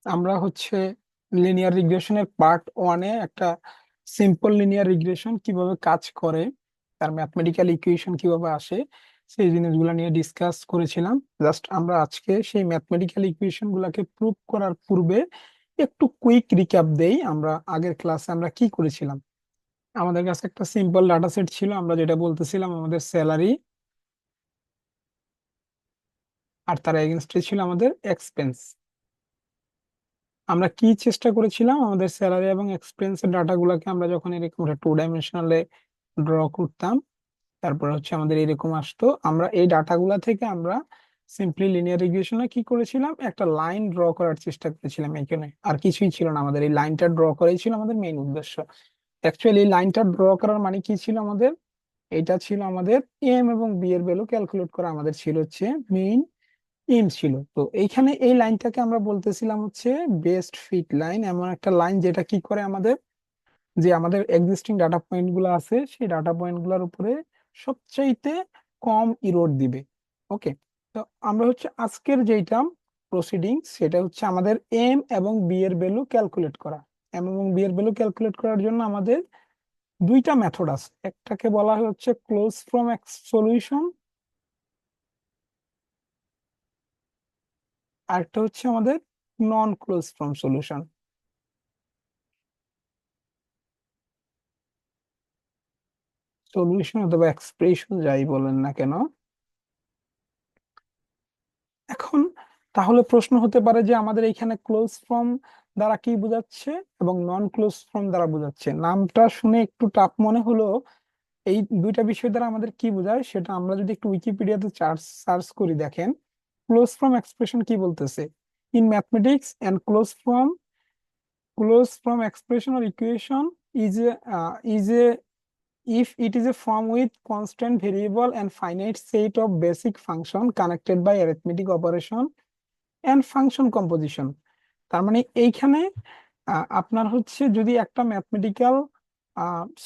আমরা হচ্ছে linear রিগ্রেশনের part ওয়ানে একটা সিম্পল লিনিয়ার রিগ্রেশন কিভাবে কাজ করে, তার ম্যাথমেটিক্যাল ইকুয়েশন কিভাবে আসে, সেই জিনিসগুলো নিয়ে ডিসকাস করেছিলাম। জাস্ট আমরা আজকে সেই ম্যাথমেটিক্যাল ইকুয়েশন গুলাকে প্রুভ করার পূর্বে একটু কুইক রিক্যাপ দেই। আমরা আগের ক্লাসে আমরা কি করেছিলাম। আমাদের কাছে একটা সিম্পল ডাটা সেট ছিল, আমরা যেটা বলতেছিলাম আমাদের স্যালারি, আর তার এগেনস্টে ছিল আমাদের এক্সপেন্স। আমরা কি চেষ্টা করেছিলাম, আমাদের স্যালারি এবং এক্সপেন্সের ডাটাগুলোকে আমরা যখন এরকম টু ডাইমেনশনালে ড্র করতাম, তারপর হচ্ছে আমাদের এরকম আসতো, আমরা এই ডাটাগুলা থেকে আমরা সিম্পলি লিনিয়ার রিগ্রেশনে কি করেছিলাম, একটা লাইন ড্র করার চেষ্টা করেছিলাম এখানে। আর কিছুই ছিল না, আমাদের এই লাইনটা ড্র করাই ছিল আমাদের মেইন উদ্দেশ্য। অ্যাকচুয়ালি এই লাইনটা ড্র করার মানে কি ছিল আমাদের, এটা ছিল আমাদের এম এবং বি এর ভ্যালু ক্যালকুলেট করা আমাদের ছিল হচ্ছে মেইন এম ছিল। তো এইখানে এই লাইনটাকে আমরা বলতেছিলাম হচ্ছে বেস্ট ফিট লাইন, এমন একটা লাইন যেটা কি করে আমাদের যে আমাদের এক্সিস্টিং ডাটা পয়েন্ট গুলো আছে সেই ডাটা পয়েন্ট গুলোর উপরে সবচাইতে কম ইরোড দিবে। ওকে। তো আমরা হচ্ছে আজকের যেটা প্রসিডিং সেটা হচ্ছে আমাদের এম এবং বি এর ভ্যালু ক্যালকুলেট করা। এম এবং বি এর ভ্যালু ক্যালকুলেট করার জন্য আমাদের দুইটা মেথড আছে, একটাকে বলা হয় হচ্ছে ক্লোজ ফ্রম সলিউশন, আর একটা হচ্ছে আমাদের নন ক্লোজ ফ্রম সলিউশন। সলিউশন অথবা এক্সপ্রেশন যাই বলেন না কেন। এখন তাহলে প্রশ্ন হতে পারে যে আমাদের এখানে ক্লোজ ফর্ম দ্বারা কি বোঝাচ্ছে এবং নন ক্লোজ ফর্ম দ্বারা বোঝাচ্ছে। নামটা শুনে একটু টাফ মনে হলো, এই দুইটা বিষয় দ্বারা আমাদের কি বোঝায় সেটা আমরা যদি একটু উইকিপিডিয়াতে সার্চ করি, দেখেন ক্লোজ ফর্ম এক্সপ্রেশন কি বলতেছে। In mathematics and close form expression or equation is a if it is a form with constant variable and finite set of basic function connected by arithmetic operation and function composition। তার মানে এইখানে আপনার হচ্ছে যদি একটা mathematical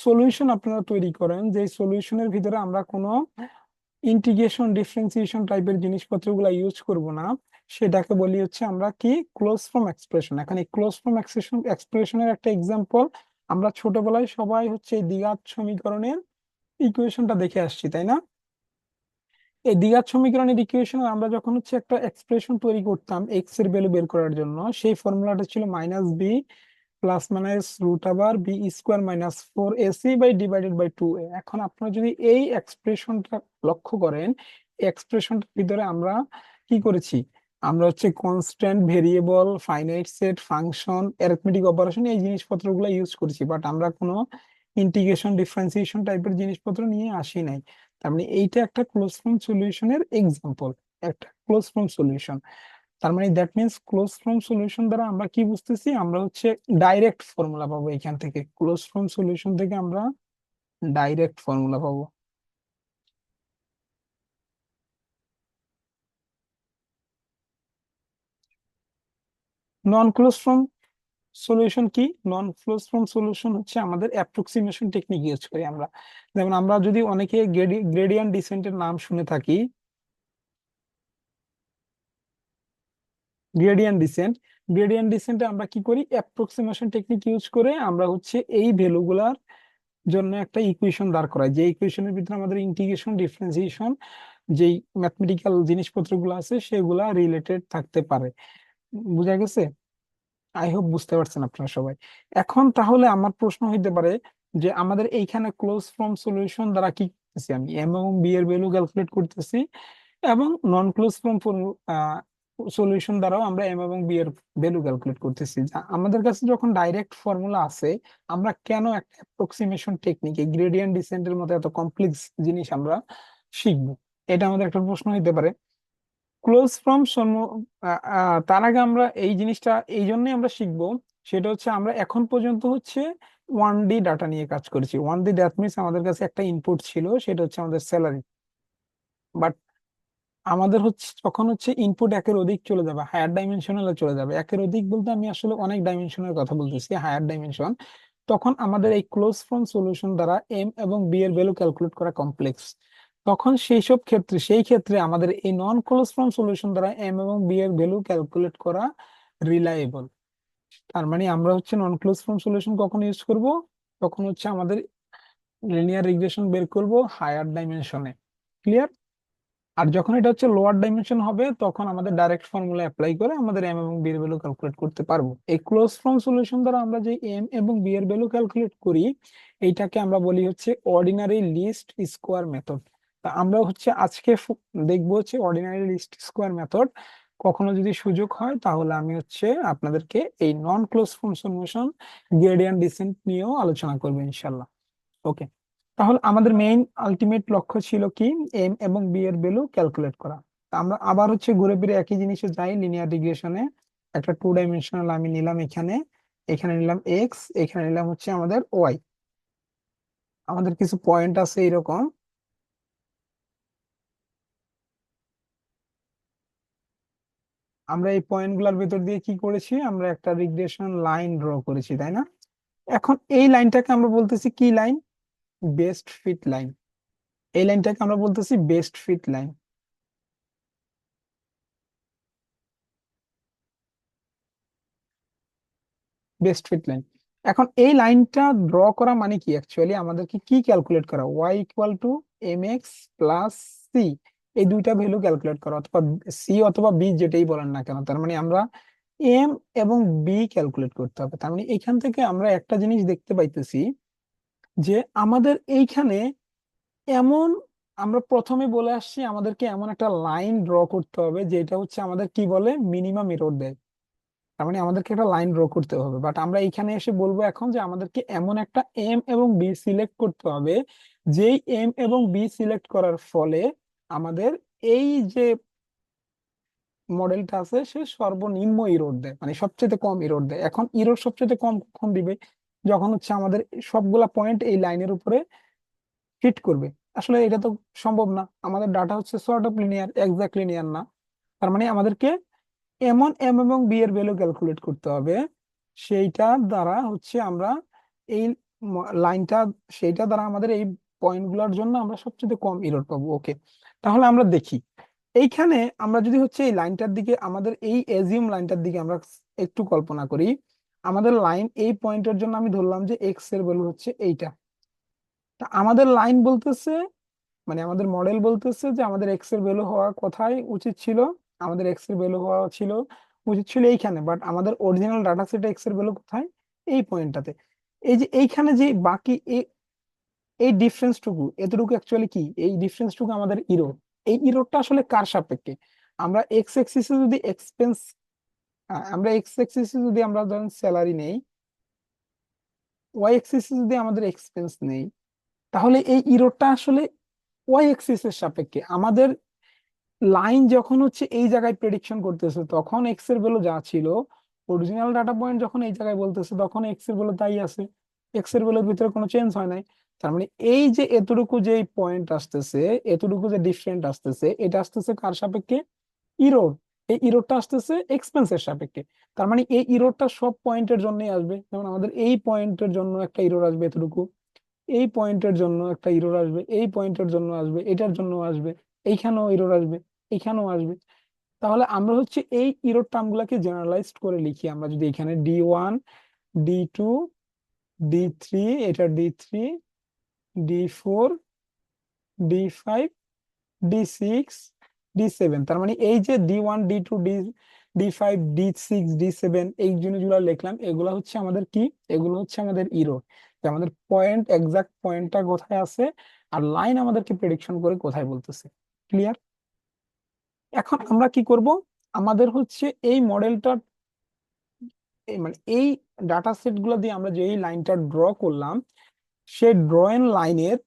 solution আপনারা তৈরি করেন, যে সলিউশনের ভিতরে আমরা কোনো ইন্টিগ্রেশন ডিফারেন্সিয়েশন টাইপের জিনিসপত্রগুলো ইউজ করব না, সেটাকে বলি হচ্ছে আমরা কি ক্লোজ ফর্ম এক্সপ্রেশন। এখানে ক্লোজ ফর্ম এক্সপ্রেশনের একটা এক্সাম্পল, আমরা ছোটবেলায় সবাই হচ্ছে এই দ্বিঘাত সমীকরণের ইকুয়েশনটা দেখে আসছি, তাই না? এই দ্বিঘাত সমীকরণের ইকুয়েশন আমরা যখন হচ্ছে একটা এক্সপ্রেশন তৈরি করতাম এক্স এর ভ্যালু বের করার জন্য, সেই ফর্মুলাটা ছিল minus b plus minus root আবার b square minus four a c by divided by two a. এখন আপনারা যদি এই এক্সপ্রেশনটা লক্ষ্য করেন, এক্সপ্রেশনটার ভিতরে আমরা কি করেছি, আমরা হচ্ছে constant variable finite set function arithmetic operation এই জিনিসপত্রগুলো ইউজ করেছি, বাট আমরা কোনো ইন্টিগ্রেশন ডিফারেন্সিয়েশন টাইপের জিনিসপত্র নিয়ে আসি নাই। তার মানে এইটা একটা ক্লোজ ফর্ম সলিউশনের এক্সাম্পল, একটা ক্লোজ ফর্ম সলিউশন। তার মানে that means close form solution দ্বারা আমরা কি বুঝতেছি, আমরা হচ্ছে ডাইরেক্ট ফর্মুলা পাবো এখান থেকে, ক্লোজ ফর্ম সলিউশন থেকে আমরা ডাইরেক্ট ফর্মুলা পাবো। নন ক্লোজ ফর্ম সলিউশন কি? নন ক্লোজ ফর্ম সলিউশন হচ্ছে আমাদের অ্যাপ্রক্সিমেশন টেকনিক ইউজ করি আমরা। যেমন আমরা যদি অনেকে গ্রেডিয়েন্ট ডিসেন্টের নাম শুনে থাকি, গ্রেডিয়েন্ট ডিসেন্ট, গ্রেডিয়েন্ট ডিসেন্টে আমরা কি করি, অ্যাপ্রক্সিমেশন টেকনিক ইউজ করে আমরা হচ্ছে এই ভ্যালুগুলার জন্য একটা ইকুয়েশন দাঁড় করায়, যে ইকুয়েশনের ভিতরে আমাদের ইন্টিগ্রেশন ডিফারেন্সিয়েশন যেই ম্যাথমেটিক্যাল জিনিসপত্রগুলো আছে সেগুলা রিলেটেড থাকতে পারে। বুঝা গেছে? আই হোপ বুঝতে পারছেন আপনারা সবাই। এখন তাহলে আমার প্রশ্ন হইতে পারে যে আমাদের এইখানে ক্লোজ ফর্ম সলিউশন দ্বারা কি করতেছি, আমি এম এবং বি এর ভ্যালু ক্যালকুলেট করতেছি, এবং নন ক্লোজ ফর্ম সলিউশন দ্বারাও আমরা এম এবং বি এর ভ্যালু ক্যালকুলেট করতেছি। আমাদের কাছে যখন ডাইরেক্ট ফর্মুলা আছে, আমরা কেন একটা অ্যাপ্রক্সিমেশন টেকনিকে গ্রেডিয়েন্ট ডিসেন্টের মতো এত কমপ্লেক্স জিনিস আমরা শিখবো? এটা আমাদের একটা প্রশ্ন হইতে পারে। ক্লোজ ফর্ম তার আগে আমরা এই জিনিসটা এই জন্যই আমরা শিখবো, সেটা হচ্ছে আমরা এখন পর্যন্ত হচ্ছে ওয়ান ডি ডাটা নিয়ে কাজ করেছি। ওয়ান ডি দ্যাট মিনস আমাদের কাছে একটা ইনপুট ছিল, সেটা হচ্ছে আমাদের স্যালারি। বাট আমাদের হচ্ছে যখন হচ্ছে ইনপুট একের অধিক চলে যাবে, হায়ার ডাইমেনশনালে চলে যাবে, একের অধিক বলতে আমি আসলে অনেক ডাইমেনশনের কথা বলতেছি, হায়ার ডাইমেনশন, তখন আমাদের এই ক্লোজ ফর্ম সলিউশন দ্বারা এম এবং বি এর ভ্যালু ক্যালকুলেট করা কমপ্লেক্স। তখন সেই ক্ষেত্রে আমাদের এই নন ক্লোজ ফর্ম সলিউশন দ্বারা এম এবং বি এর ভ্যালু ক্যালকুলেট করা রিলায়েবল। তার মানে আমরা হচ্ছে নন ক্লোজ ফর্ম সলিউশন কখন ইউজ করব, তখন হচ্ছে আমাদের লিনিয়ার রিগ্রেশন বের করব হায়ার ডাইমেনশনে। ক্লিয়ার? আর যখন এটা হচ্ছে লোয়ার ডাইমেনশন হবে, তখন আমাদের ডাইরেক্ট ফর্মুলা অ্যাপ্লাই করে আমাদের এম এবং বি এর ভ্যালু ক্যালকুলেট করতে পারবো। এই ক্লোজ ফর্ম সলিউশন দ্বারা আমরা যে এম এবং বি এর ভ্যালু ক্যালকুলেট করি, এইটাকে আমরা বলি হচ্ছে অর্ডিনারি লিস্ট স্কোয়ার মেথড। তা আমরা হচ্ছে আজকে দেখবো হচ্ছে অর্ডিনারি লিস্ট স্কোয়ার মেথড। কখনো যদি সুযোগ হয় তাহলে আমি হচ্ছে আপনাদেরকে এই non close form solution gradient descent নিয়েও আলোচনা করবো ইনশাল্লাহ। ওকে, তাহলে আমাদের মেইন আলটিমেট লক্ষ্য ছিল কি, এম এবং বি এর ভ্যালু ক্যালকুলেট করা। তা আমরা আবার হচ্ছে ঘুরে ফিরে একই জিনিসে যাই লিনিয়ার রিগ্রেশনে। একটা টু ডাইমেনশনাল আমি নিলাম এখানে, এখানে নিলাম এক্স, এখানে নিলাম হচ্ছে আমাদের ওয়াই। আমাদের কিছু পয়েন্ট আছে এরকম। আমরা এই পয়েন্ট গুলার ভিতর দিয়ে কি করেছি, আমরা একটা রিগ্রেশন লাইন ড্র করেছি, তাই না? এখন এই লাইনটাকে আমরা বলতেছি কি লাইন? Best fit line. এই লাইনটাকে আমরা বলতেছি best fit line. Best fit line. এখন এই লাইনটা ড্র করা মানে কি, অ্যাকচুয়ালি আমাদেরকে কি ক্যালকুলেট করা, Y equal to M X plus C. এই দুইটা ভ্যালু ক্যালকুলেট করা, অথবা সি অথবা বি যেটাই বলেন না কেন। তার মানে আমরা এম এবং বি ক্যালকুলেট করতে হবে। তার মানে এখান থেকে আমরা একটা জিনিস দেখতে পাইতেছি যে আমাদের এইখানে এমন, আমরা প্রথমে বলে আসছি আমাদেরকে এমন একটা লাইন ড্র করতে হবে যেটা হচ্ছে আমাদের কি বলে, মিনিমাম এরর দেয়। তার মানে আমাদেরকে একটা লাইন ড্র করতে হবে, বাট আমরা এখানে এসে বলবো এখন যে আমাদেরকে এমন একটা এম এবং বি সিলেক্ট করতে হবে, যেই এম এবং বি সিলেক্ট করার ফলে আমাদের এই যে মডেলটা আছে সে সর্বনিম্ন ইরোড দেয়, মানে সবচেয়ে কম ইরোড দেয়। এখন ইরোড সবচেয়ে কম কখন দিবে, যখন হচ্ছে আমাদের সবগুলা পয়েন্ট এই লাইনের উপরে ফিট করবে। আসলে এটা তো সম্ভব না, আমাদের ডাটা হচ্ছে sort of linear, exact linear না। তার মানে আমাদেরকে এমন এম এবং বি এর ভ্যালু ক্যালকুলেট করতে হবে, সেইটা দ্বারা হচ্ছে আমরা এই লাইনটা, সেইটা দ্বারা আমাদের এই পয়েন্ট গুলোর জন্য আমরা সবচেয়ে কম এরর পাবো। ওকে, তাহলে আমরা দেখি এইখানে আমরা যদি হচ্ছে এই লাইনটার দিকে, আমাদের এই এজিউম লাইনটার দিকে আমরা একটু কল্পনা করি। আমাদের লাইন এই পয়েন্টের জন্য আমি ধরলাম যে এক্স এর ভ্যালু হচ্ছে এইটা। তা আমাদের লাইন বলতেছে, মানে আমাদের মডেল বলতেছে যে আমাদের এক্স এর ভ্যালু হওয়া কোথায় উচিত ছিল, আমাদের এক্স এর ভ্যালু হওয়া ছিল উচিত ছিল এইখানে, বাট আমাদের অরিজিনাল ডাটা সেটে এক্স এর ভ্যালু কোথায়, এই পয়েন্টটাতে। এই যে এইখানে যে বাকি এই ডিফারেন্সটুকু, এতটুকু অ্যাকচুয়ালি কি, এই ডিফারেন্সটুকু আমাদের ইরোর। এই ইরোরটা আসলে কার সাপেক্ষে, আমরা এক্স এক্সিসে যদি এক্সপেন্স, আমরা এক্স এক্সিসে যদি আমরা ধরেন স্যালারি নেই, ওয়াই এক্সিসে যদি আমাদের এক্সপেন্স নেই, তাহলে এই ইরোরটা আসলে ওয়াই এক্সিসের সাপেক্ষে। আমাদের লাইন যখন হচ্ছে এই জায়গায় প্রেডিকশন করতেছে তখন এক্স এর ভ্যালু যা ছিল, অরিজিনাল ডাটা পয়েন্ট যখন এই জায়গায় বলতেছে তখন এক্স এর ভ্যালু তাই আছে, এক্স এর ভ্যালুর ভিতরে কোনো চেঞ্জ হয় নাই। তার মানে এই যে এতটুকু যে পয়েন্ট আসতেছে, এতটুকু যে ডিফারেন্ট আসতেছে, এটা আসতেছে কার সাপেক্ষে, ইরোর। এই ইরোরটা আসতেছে এক্সপেন্সের সাপেক্ষে। তার মানে এই ইরোরটা সব পয়েন্টের জন্যই আসবে, যেমন আমাদের এই পয়েন্টের জন্য একটা ইরোর আসবে এতটুকু, এই পয়েন্টের জন্য একটা ইরোর আসবে, এই পয়েন্টের জন্য আসবে, এটার জন্য আসবে, এইখানেও ইরোর আসবে, এইখানেও আসবে। তাহলে আমরা হচ্ছে এই ইরোর টার্মগুলোকে জেনারেলাইজড করে লিখি। আমরা যদি এখানে D1, D2, D3, এটা D3, D4, D5, D6, D7, তার মানে এই যে D1, D2, D5, D6, D7 এই জিনিসগুলো লিখলাম, এগুলো হচ্ছে আমাদের কি, এগুলো হচ্ছে আমাদের ইরোর। আমাদের পয়েন্ট, এক্সাক্ট পয়েন্টটা কোথায় আছে, আর লাইন আমাদেরকে প্রেডিকশন করে কোথায় বলতেছে। ক্লিয়ার? এখন আমরা কি করব, আমাদের হচ্ছে এই মডেলটা, মানে এই ডাটা সেট গুলো দিয়ে আমরা যে এই লাইনটা ড্র করলাম, সেই ড্রয়েন লাইনের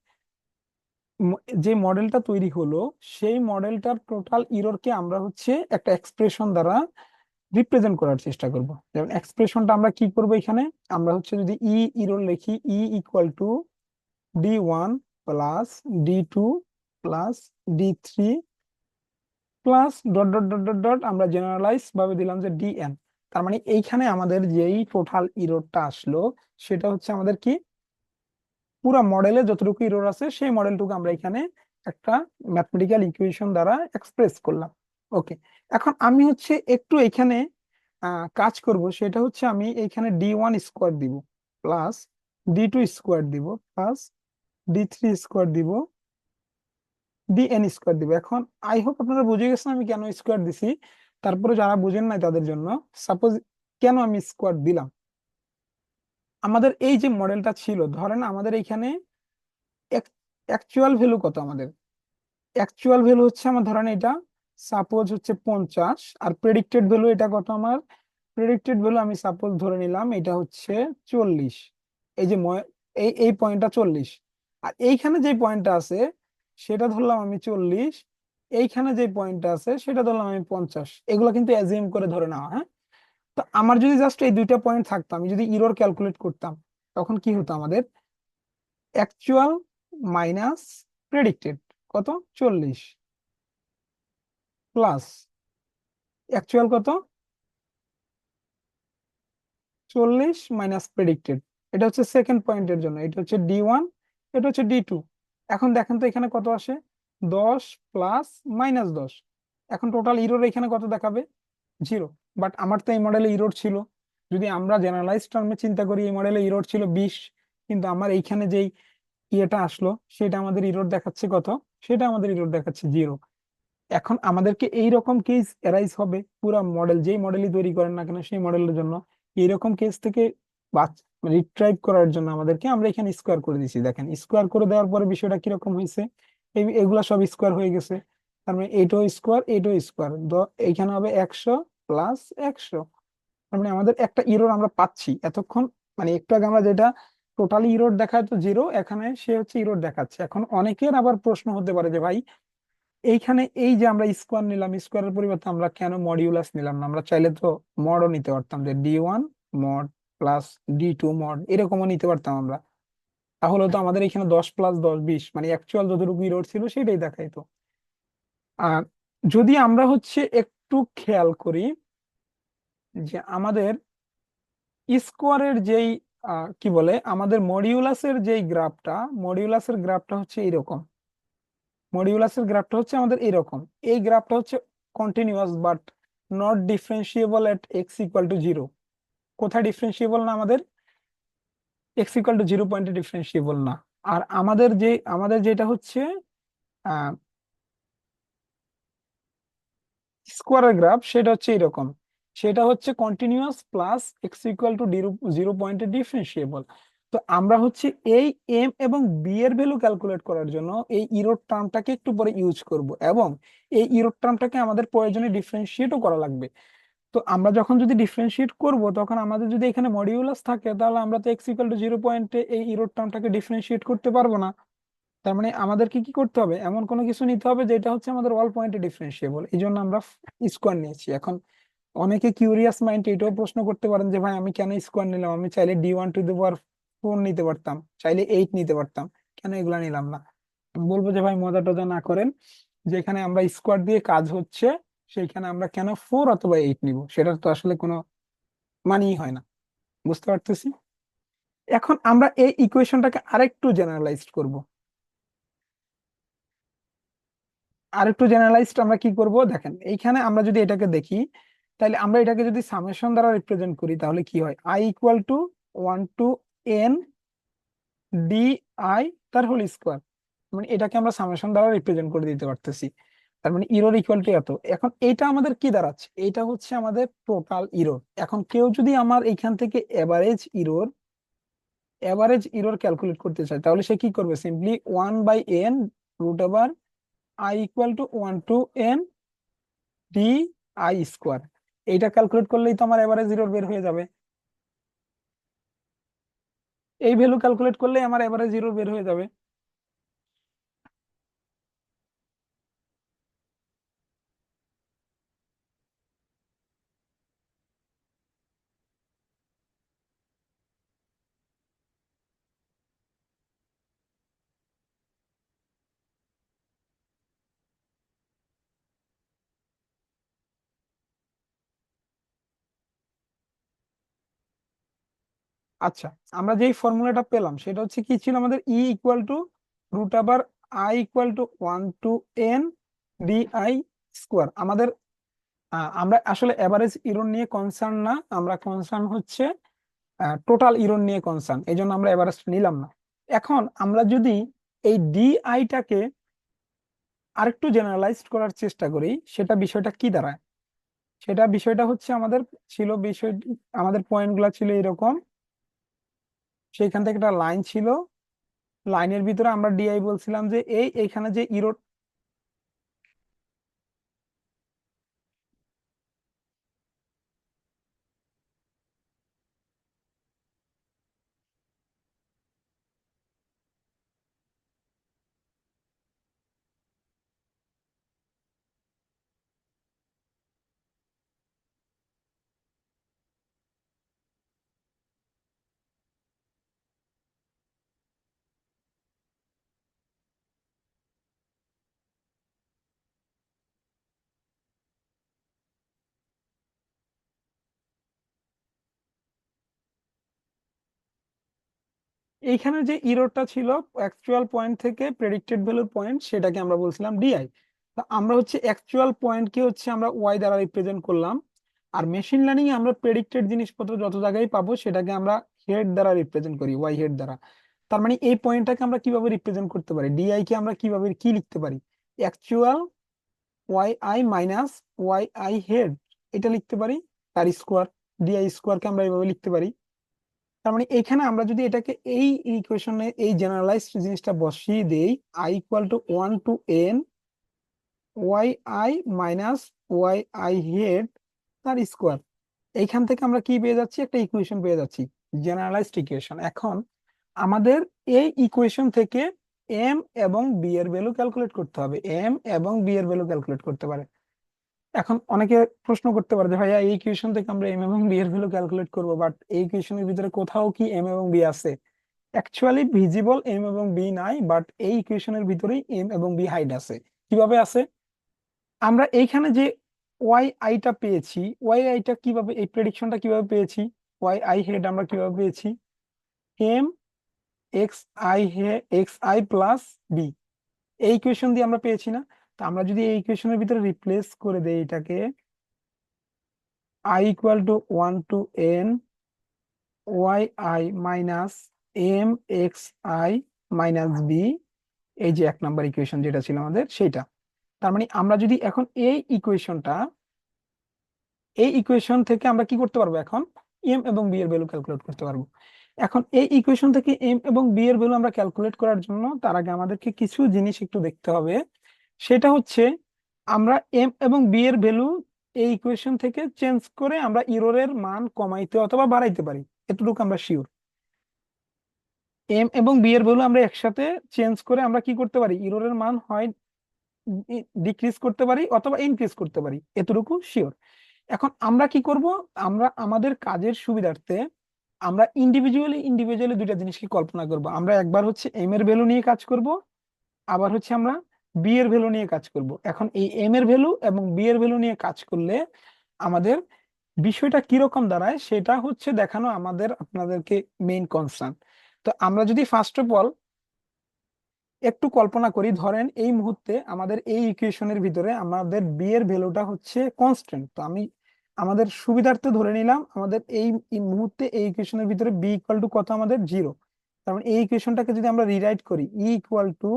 যে মডেলটা তৈরি হলো, সেই মডেলটার টোটাল ইররকে আমরা হচ্ছে একটা এক্সপ্রেশন দ্বারা রিপ্রেজেন্ট করার চেষ্টা করব। যেমন এক্সপ্রেশনটা আমরা কি করব, এখানে আমরা হচ্ছে যদি ইরর লিখি, equal to D1 plus D2 plus D3 plus dot dot dot dot dot, আমরা জেনারেলাইজ ভাবে দিলাম যে DN। তার মানে এইখানে আমাদের যেই টোটাল ইররটা আসলো, সেটা হচ্ছে আমাদের কি, পুরো মডেলে যতটুকু ইরর আছে সেই মডেলটুকু আমরা এখানে একটা ম্যাথমেটিক্যাল ইকুয়েশন দ্বারা এক্সপ্রেস করলাম। ওকে, এখন আমি হচ্ছে একটু এখানে কাজ করব সেটা হচ্ছে আমি এখানে D1 স্কোয়ার দিব প্লাস D2 স্কোয়ার দিব প্লাস D3 স্কোয়ার দিব DN স্কোয়ার দিব। এখন আই হোপ আপনারা বুঝে গেছেন আমি কেন স্কোয়ার দিছি। তারপরে যারা বুঝেন নাই তাদের জন্য, সাপোজ কেন আমি স্কোয়ার দিলাম। আমাদের এই যে মডেলটা ছিল, ধরেন আমাদের এখানে অ্যাকচুয়াল ভ্যালু কত, আমাদের অ্যাকচুয়াল ভ্যালু হচ্ছে আমার, ধরেন এটা সাপোজ হচ্ছে 50, আর প্রেডিক্টেড ভ্যালু এটা কত আমার, প্রেডিক্টেড ভ্যালু আমি সাপোজ ধরে নিলাম এটা হচ্ছে 40। এই যে এই পয়েন্টটা 40, আর এইখানে যে পয়েন্টটা আছে সেটা ধরলাম আমি 40, এইখানে যে পয়েন্টটা আছে সেটা ধরলাম আমি 50। এগুলো কিন্তু অ্যাজিউম করে ধরে নেওয়া, হ্যাঁ। তো আমার যদি জাস্ট এই দুইটা পয়েন্ট থাকতো, আমি যদি ইরর ক্যালকুলেট করতাম, তখন কি হতো আমাদের, অ্যাকচুয়াল মাইনাস প্রেডিক্টেড কত 40 প্লাস অ্যাকচুয়াল কত 40 মাইনাস প্রেডিক্টেড। এটা হচ্ছে সেকেন্ড পয়েন্টের জন্য, এটা হচ্ছে D1, এটা হচ্ছে D2। এখন দেখেন তো এখানে কত আসে, 10 প্লাস -10। এখন টোটাল ইরোর এখানে কত দেখাবে, 0। বাট আমার তো এই মডেলে ইরোর ছিল, যদি আমরা জেনারেলাইজ টার্মে চিন্তা করি এই মডেলে ইরোর ছিল 20, কিন্তু আমার এইখানে যেই ইয়েটা আসলো সেটা আমাদের ইরোর দেখাচ্ছে কত, সেটা আমাদের ইরোর দেখাচ্ছে 0। এখন আমাদেরকে এইরকম কেস এরাইজ হবে পুরো মডেল, যেই মডেলই তৈরি করেন না কেন সেই মডেলের জন্য। এইরকম কেস থেকে রিট্রাইভ করার জন্য আমাদেরকে আমরা এখানে স্কোয়ার করে দিছি। দেখেন স্কোয়ার করে দেওয়ার পরে বিষয়টা কিরকম হয়েছে, এগুলা সব স্কোয়ার হয়ে গেছে। তার মানে এইটাও স্কোয়ার, এইটাও স্কোয়ার, এইখানে হবে 100 প্লাস 100। তার মানে আমাদের একটা ইরোর আমরা পাচ্ছি এতক্ষণ, মানে একটু আগে আমরা যেটা টোটালি ইরোর দেখায় তো 0, এখানে সে হচ্ছে ইরোর দেখাচ্ছে। এখন অনেকের আবার প্রশ্ন হতে পারে যে ভাই, এইখানে এই যে আমরা স্কোয়ার নিলাম, স্কোয়ারের পরিবর্তে আমরা কেন মডিউলাস নিলাম না, আমরা চাইলে তো মডও নিতে পারতাম, যে D1 mod plus D2 mod এরকমও নিতে পারতাম আমরা। তাহলে তো আমাদের এখানে 10 প্লাস 10 20, মানে অ্যাকচুয়াল যতটুকু ইরোর ছিল সেটাই দেখাইতো। আর যদি আমরা হচ্ছে একটু খেয়াল করি যে আমাদের স্কোয়ারের যেই কি বলে, আমাদের মডিউলাসের যেই গ্রাফটা, মডিউলাসের গ্রাফটা হচ্ছে এরকম, মডিউলাসের গ্রাফটা হচ্ছে আমাদের এরকম। এই গ্রাফটা হচ্ছে continuous but not differentiable at x = 0। কোথায় ডিফারেন্সিয়েবল না আমাদের, x = 0 পয়েন্টে ডিফারেন্সিয়েবল না। আর আমাদের যেটা হচ্ছে স্কোয়ারের গ্রাফ, সেটা হচ্ছে এরকম, সেটা হচ্ছে কন্টিনিউয়াস প্লাস x = 0 পয়েন্টে ডিফারেন্সিয়েবল। তো আমরা হচ্ছে এই এম এবং বি এর ভ্যালু ক্যালকুলেট করার জন্য এই ইরোড টার্মটাকে একটু পরে ইউজ করব, এবং এই ইরোড টার্মটাকে আমাদের প্রয়োজনে ডিফারেন্সিয়েটও করা লাগবে। তো আমরা যখন যদি ডিফারেন্সিয়েট করব, তখন আমাদের যদি এখানে মডিউলাস থাকে, তাহলে আমরা তো x = 0 পয়েন্টে এই ইরোড টার্মটাকে ডিফারেন্সিয়েট করতে পারবো না। তার মানে আমাদেরকে কি করতে হবে, এমন কোনো কিছু নিতে হবে যেটা হচ্ছে আমাদের অল পয়েন্টে ডিফারেন্সিয়েবল। এই জন্য আমরা স্কোয়ার নিয়েছি। এখন অনেকে কিউরিয়াস মাইন্ড এটাও প্রশ্ন করতে পারেন যে ভাই আমি কেন স্কোয়ার নিলাম, আমি চাইলে D1⁴ নিতে পারতাম, চাইলে 8 নিতে পারতাম, কেন এগুলা নিলাম না। আমি বলবো যে ভাই মজা টজা না করেন, যেখানে আমরা স্কোয়ার দিয়ে কাজ হচ্ছে সেইখানে আমরা কেন 4 অথবা 8 নিব, সেটার তো আসলে কোনো মানেই হয় না। বুঝতে পারতেছি। এখন আমরা এই ইকুয়েশনটাকে আরেকটু জেনারেলাইজড করব। আরেকটু জেনারেলাইজড আমরা কি করব, দেখেন এইখানে আমরা যদি এটাকে দেখি, তাহলে আমরা এটাকে যদি সামেশন দ্বারা রিপ্রেজেন্ট করি তাহলে কি হয়, I = 1 to n DI তার হোল স্কোয়ার। মানে এটাকে আমরা সামেশন দ্বারা রিপ্রেজেন্ট করে দিতে পারতেছি। তার মানে ইরোর ইকুয়াল টু এত। এখন এটা আমাদের কি দাঁড়াচ্ছে, এটা হচ্ছে আমাদের টোটাল ইরোর। এখন কেউ যদি আমার এইখান থেকে এভারেজ ইরোর ক্যালকুলেট করতে চায়, তাহলে সে কি করবে, simply 1/n √ I = 1 to n DI²। এইটা ক্যালকুলেট করলেই তো আমার এভারেজ ইরোর বের হয়ে যাবে। এই ভ্যালু ক্যালকুলেট করলেই আমার এভারেজ ইরোর বের হয়ে যাবে। আচ্ছা, আমরা যেই ফর্মুলাটা পেলাম সেটা হচ্ছে কি ছিল আমাদের, E = √I = 1 to n DI²। আমাদের আমরা আসলে এভারেজ ইরর নিয়ে কনসার্ন না, আমরা কনসার্ন হচ্ছে টোটাল ইরর নিয়ে কনসার্ন, এই জন্য আমরা এভারেজ নিলাম না। এখন আমরা যদি এই ডিআইটাকে আরেকটু জেনারেলাইজড করার চেষ্টা করি, সেটা বিষয়টা কি দাঁড়ায়? সেটা বিষয়টা হচ্ছে আমাদের ছিল বিষয়, আমাদের পয়েন্টগুলো ছিল এরকম, সেইখান থেকে একটা লাইন ছিল, লাইনের ভিতরে আমরা ডিআই বলছিলাম যে এইখানে যে ইরর, এইখানে যে ইররটা ছিল অ্যাকচুয়াল পয়েন্ট থেকে প্রেডিক্টেড ভ্যালুর পয়েন্ট, সেটাকে আমরা বলছিলাম ডিআই। তো আমরা হচ্ছে অ্যাকচুয়াল পয়েন্টকে হচ্ছে আমরা ওয়াই দ্বারা রিপ্রেজেন্ট করলাম, আর মেশিন লার্নিং এ আমরা প্রেডিক্টেড জিনিসপত্র যত জায়গায় পাবো সেটাকে আমরা হেড দ্বারা রিপ্রেজেন্ট করি, ওয়াই হেড দ্বারা। তার মানে এই পয়েন্টটাকে আমরা কিভাবে রিপ্রেজেন্ট করতে পারি, ডিআই কে আমরা কিভাবে কি লিখতে পারি? Actual Y I minus Y I head, এটা লিখতে পারি, তার স্কোয়ার, ডিআই স্কোয়ার কে আমরা এইভাবে লিখতে পারি। তার মানে এখানে আমরা যদি এটাকে এই ইকুয়েশনে এই জেনারেলাইজড জিনিসটা বসিয়ে দেই, I equal to 1 to n Y I minus Y I head তার স্কোয়ার, এইখান থেকে আমরা কি পেয়ে যাচ্ছি? একটা ইকুয়েশন পেয়ে যাচ্ছি, জেনারেলাইজড ইকুয়েশন। এখন আমাদের এই ইকুয়েশন থেকে এম এবং বি এর ভ্যালু ক্যালকুলেট করতে হবে, এম এবং বি এর ভ্যালু ক্যালকুলেট করতে পারে। এখন অনেকে প্রশ্ন করতে পারে যে ভাইয়া এই ইকুয়েশন থেকে আমরা এম এবং বি এর ভ্যালু ক্যালকুলেট করবো, বাট এই ইকুয়েশনের ভিতরে কোথাও কি এম এবং বি আছে? অ্যাকচুয়ালি ভিজিবল এম এবং বি নাই, বাট এই ইকুয়েশনের ভিতরেই এম এবং বি হাইড আছে। কিভাবে আছে? আমরা এইখানে যে ওয়াই আইটা পেয়েছি, ওয়াই আইটা কিভাবে, এই প্রেডিকশনটা কিভাবে পেয়েছি, ওয়াই আই হেড আমরা কিভাবে পেয়েছি? এম এক্স আই হে এক্স আই প্লাস বি, এই ইকুয়েশন দিয়ে আমরা পেয়েছি না? তো আমরা যদি এই ইকুয়েশনের ভিতরে রিপ্লেস করে দেই এটাকে, I equal to 1 to n Y I minus M x I minus B, এই যে 1 নম্বর ইকুয়েশন যেটা ছিল আমাদের সেইটা। তার মানে আমরা যদি এখন এই ইকুয়েশন থেকে আমরা কি করতে পারবো? এখন এম এবং বি এর ভ্যালু ক্যালকুলেট করতে পারবো। এখন এই ইকুয়েশন থেকে এম এবং বি এর ভ্যালু আমরা ক্যালকুলেট করার জন্য তার আগে আমাদেরকে কিছু জিনিস একটু দেখতে হবে। সেটা হচ্ছে আমরা এম এবং বি এর ভ্যালু এই ইকুয়েশন থেকে চেঞ্জ করে আমরা ইররের মান কমাইতে অথবা বাড়াইতে পারি, এতটুকু আমরা শিওর। এম এবং বি এর ভ্যালু আমরা একসাথে চেঞ্জ করে আমরা কি করতে পারি? ইররের মান হয় ডিক্রিজ করতে পারি অথবা ইনক্রিজ করতে পারি, এতটুকু শিওর। এখন আমরা কি করব? আমরা আমাদের কাজের সুবিধার্থে আমরা ইন্ডিভিজুয়ালি দুইটা জিনিসকে কল্পনা করব। আমরা একবার হচ্ছে এম এর ভ্যালু নিয়ে কাজ করব, আবার হচ্ছে আমরা বি এর ভ্যালু নিয়ে কাজ করব। এখন এই এম এর ভ্যালু এবং বি এর ভ্যালু নিয়ে কাজ করলে আমাদের বিষয়টা কিরকম দাঁড়ায় সেটা হচ্ছে দেখানো আমাদের আপনাদেরকে মেইন কনসার্ন। তো আমরা যদি ফার্স্ট অফ অল একটু কল্পনা করি, ধরেন এই মুহূর্তে আমাদের এই ইকুয়েশনের ভিতরে আমাদের বি এর ভ্যালুটা হচ্ছে কনস্ট্যান্ট। তো আমি আমাদের সুবিধার্থে ধরে নিলাম আমাদের এই মুহূর্তে এই ইকুয়েশনের ভিতরে বি ইকুয়াল টু কত? আমাদের 0। তার মানে এই ইকুয়েশনটাকে যদি আমরা রিরাইট করি, E equal to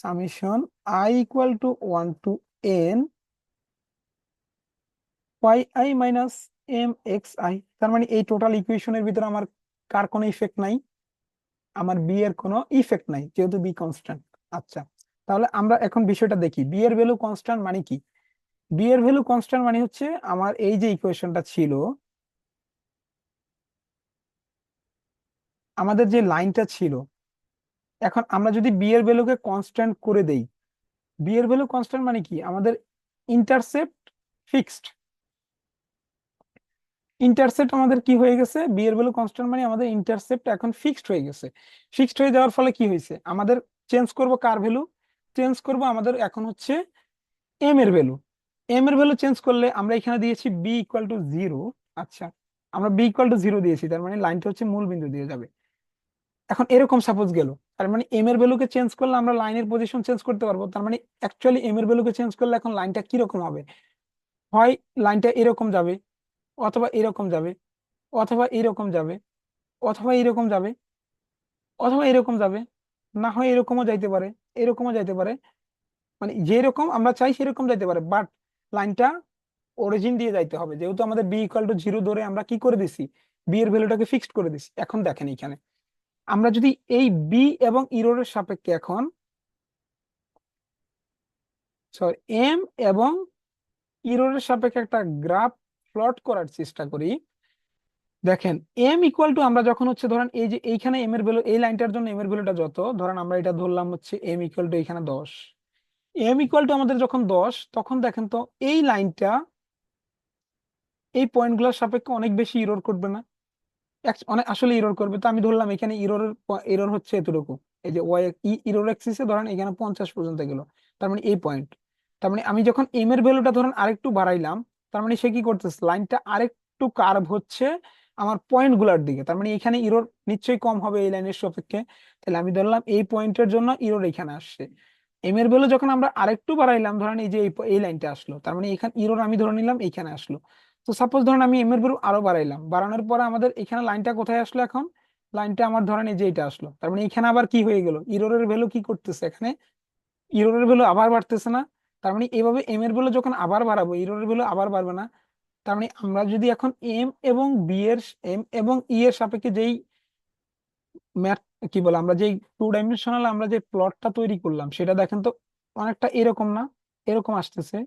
summation I equal to 1 to n Y I minus M x I. তার মানে এই টোটাল ইকুয়েশনের ভিতরে আমার কার কোনো ইফেক্ট নাই? আমার বি এর কোনো ইফেক্ট নাই, যেহেতু বি কনস্ট্যান্ট। আচ্ছা, তাহলে আমরা এখন বিষয়টা দেখি, বি এর ভ্যালু কনস্ট্যান্ট মানে কি? বি এর ভ্যালু কনস্ট্যান্ট মানে হচ্ছে আমার এই যে ইকুয়েশনটা ছিল, আমাদের যে লাইনটা ছিল, এখন আমরা যদি বি এর ভ্যালুকে কনস্ট্যান্ট করে দেই, বি এর ভ্যালু কনস্ট্যান্ট মানে কি? আমাদের ইন্টারসেপ্ট ফিক্সড, ইন্টারসেপ্ট আমাদের কি হয়ে গেছে? বি এর ভ্যালু কনস্ট্যান্ট মানে আমাদের ইন্টারসেপ্ট এখন ফিক্সড হয়ে গেছে। ফিক্সড হয়ে যাওয়ার ফলে কি হয়েছে? আমাদের চেঞ্জ করব কার ভ্যালু? চেঞ্জ করব আমাদের এখন হচ্ছে এম এর ভ্যালু। এম এর ভ্যালু চেঞ্জ করলে আমরা এখানে দিয়েছি বি ইকুয়াল টু 0। আচ্ছা, আমরা বি ইকুয়াল টু 0 দিয়েছি, তার মানে লাইনটা হচ্ছে মূল বিন্দু দিয়ে যাবে। এখন এরকম সাপোজ গেল, তার মানে এম এর ভ্যালুকে চেঞ্জ করলে আমরা লাইনের পজিশন চেঞ্জ করতে পারবো। তার মানে অ্যাকচুয়ালি এম এর ভ্যালুকে চেঞ্জ করলে এখন লাইনটা কিরকম হবে? হয় লাইনটা এরকম যাবে, অথবা এরকম যাবে, অথবা এরকম যাবে, অথবা এরকম যাবে, অথবা এরকম যাবে, না হয় এরকমও যাইতে পারে, এরকমও যাইতে পারে। মানে যেরকম আমরা চাই সেরকম যাইতে পারে, বাট লাইনটা অরিজিন দিয়ে যাইতে হবে। যেহেতু আমাদের বি ইকুয়াল টু জিরো ধরে আমরা কি করে দিছি, বি এর ভ্যালুটাকে ফিক্সড করে দিছি। এখন দেখেন এখানে আমরা যদি এই বি এবং ইরোরের সাপেক্ষে এখন সরি এম এবং ইরোরের সাপেক্ষে একটা গ্রাফ প্লট করার চেষ্টা করি। দেখেন এম ইকুয়াল টু আমরা যখন হচ্ছে ধরেন এই যে এইখানে এম এর ভ্যালু, এই লাইনটার জন্য এম এর ভ্যালুটা যত, ধরেন আমরা এটা ধরলাম হচ্ছে এম ইকুয়াল টু এখানে 10। এম ইকুয়াল টু আমাদের যখন 10, তখন দেখেন তো এই লাইনটা এই পয়েন্টগুলোর সাপেক্ষে অনেক বেশি ইরোর করবে না? অনেক আসলে ইরোর করবে। তো আমি ধরলাম এখানে ইরোর হচ্ছে এতটুকু। এই যে ওয়াই ইরোর অ্যাক্সিসে ধরেন এখানে 50 পর্যন্ত গেল, তার মানে এই পয়েন্ট। তার মানে আমি যখন এম এর ভ্যালুটা ধরেন আরেকটু বাড়াইলাম, তার মানে সে কি করতেছে, লাইনটা আরেকটু কার্ভ হচ্ছে আমার পয়েন্ট গুলার দিকে। তার মানে এখানে ইরোর নিশ্চয়ই কম হবে এই লাইনের সাপেক্ষে। তাহলে আমি ধরলাম এই পয়েন্টের জন্য ইরোর এখানে আসছে। এম এর ভ্যালু যখন আমরা আরেকটু বাড়াইলাম, ধরেন এই যে এই লাইনটা আসলো, তার মানে এখানে ইরোর আমি ধরে নিলাম এইখানে আসলো। তো সাপোজ ধরেন আমি এম এর ভ্যালু আরো বাড়াইলাম, বাড়ানোর পরে আমাদের এখানে লাইনটা কোথায় আসলো, এখন লাইনটা আমার ধরেন এই যে এটা আসলো। তার মানে এখানে আবার কি হয়ে গেল, ইরোরের ভ্যালু কি করতেছে এখানে, ইরোরের ভ্যালু আবার বাড়তেছে না? তার মানে এইভাবে এম এর ভ্যালু যখন আবার বাড়াবো ইরোরের ভ্যালু আবার বাড়বে না? তার মানে আমরা যদি এখন এম এবং ই এর সাপেক্ষে যেই ম্যাথ কি বলে আমরা যেই টু ডাইমেনশনাল আমরা যে প্লটটা তৈরি করলাম, সেটা দেখেন তো অনেকটা এরকম না, এরকম আসতেছে।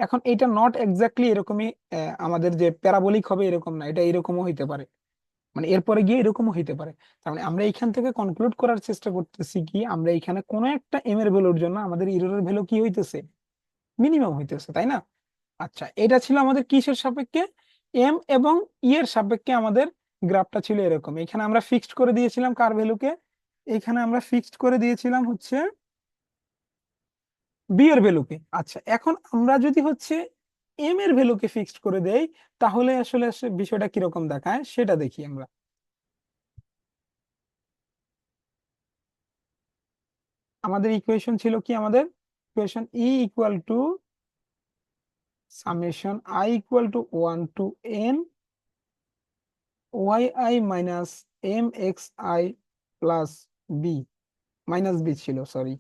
এখন এটা নট এক্স্যাক্টলি এরকমই, আমাদের যে প্যারাবোলিক হবে এরকম না, এটা এরকমও হইতে পারে, মানে এরপরে গিয়ে এরকমও হইতে পারে। তার মানে আমরা এখান থেকে কনক্লুড করার চেষ্টা করতেছি কি, আমরা এখানে কোনো একটা এম এর ভ্যালুর জন্য আমাদের ইররের ভ্যালু কি হইতেছে, মিনিমাম হইতেছে, তাই না? আচ্ছা, এটা ছিল আমাদের কিসের সাপেক্ষে, এম এবং ই এর সাপেক্ষে আমাদের গ্রাফটা ছিল এরকম। এখানে আমরা ফিক্সড করে দিয়েছিলাম কার ভ্যালুকে, এখানে আমরা ফিক্সড করে দিয়েছিলাম হচ্ছে বি এর ভ্যালুকে। আচ্ছা, এখন আমরা যদি হচ্ছে এম এর ভ্যালুকে ফিক্সড করে দেই, তাহলে আসলে বিষয়টা কিরকম দেখায় সেটা দেখি আমরা। আমাদের ইকুয়েশন ছিল কি, আমাদের equation E equal to summation I equal to 1 to n Y I minus M x I plus B, minus B ছিল সরি,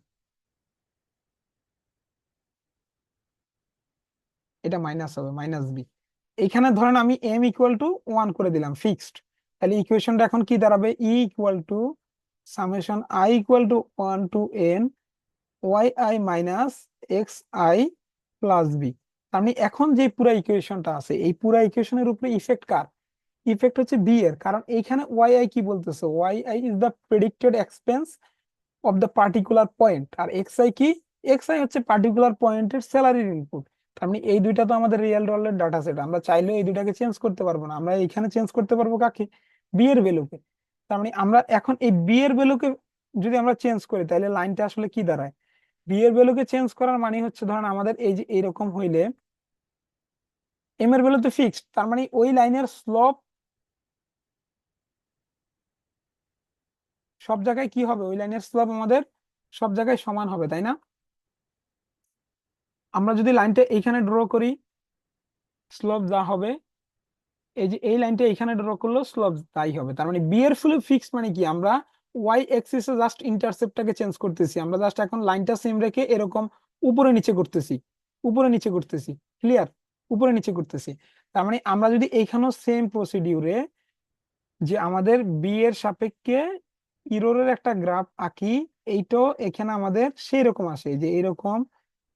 এটা মাইনাস হবে, মাইনাস বি। এখানে ধরেন আমি এম ইকুয়াল টু 1 করে দিলাম ফিক্সড। তাহলে ইকুয়েশনটা এখন কি দাঁড়াবে, E equal to summation I equal to 1 to n Y I minus x I plus B. তার মানে এখন যে পুরো ইকুয়েশনটা আছে, এই পুরো ইকুয়েশনের উপরে ইফেক্ট কার, ইফেক্ট হচ্ছে বি এর। কারণ এইখানে ওয়াই আই কি বলতেছে, Y I is the predicted expense of the particular point, আর এক্স আই কি, এক্স আই হচ্ছে পার্টিকুলার পয়েন্টের স্যালারির ইনপুট। তার মানে এই দুইটা তো আমাদের রিয়েল ওয়ার্ল্ডের ডাটা সেট, আমরা চাইলেও এই দুইটাকে চেঞ্জ করতে পারবো না। আমরা এখানে চেঞ্জ করতে পারবো কাকে, বি এর ভ্যালুকে। তার মানে আমরা এখন এই বি এর ভ্যালুকে যদি আমরা চেঞ্জ করি, তাহলে লাইনটা আসলে কি দাঁড়ায়, বি এর ভ্যালুকে চেঞ্জ করার মানে হচ্ছে ধরেন আমাদের এই যে এরকম হইলে এম এর ভ্যালু তো ফিক্সড, তার মানে ওই লাইনের স্লোপ সব জায়গায় কি হবে, ওই লাইনের স্লোপ আমাদের সব জায়গায় সমান হবে, তাই না? আমরা যদি লাইনটা এইখানে ড্র করি, স্লোপ যা হবে, এই যে এই লাইনটা এখানে ড্র করলেও স্লোপ তাই হবে। তার মানে বি এর ফুল ফিক্সড মানে কি, আমরা ওয়াই এক্সিসে জাস্ট ইন্টারসেপ্টটাকে চেঞ্জ করতেছি, আমরা জাস্ট এখন লাইনটা সেম রেখে এরকম উপরে নিচে করতেছি, উপরে নিচে করতেছি, ক্লিয়ার, উপরে নিচে করতেছি। তার মানে আমরা যদি এইখানেও সেম প্রসিডিউরে যে আমাদের বি এর সাপেক্ষে ইরোরের একটা গ্রাফ আঁকি, এইটাও এখানে আমাদের সেই রকম আসে যে এইরকম,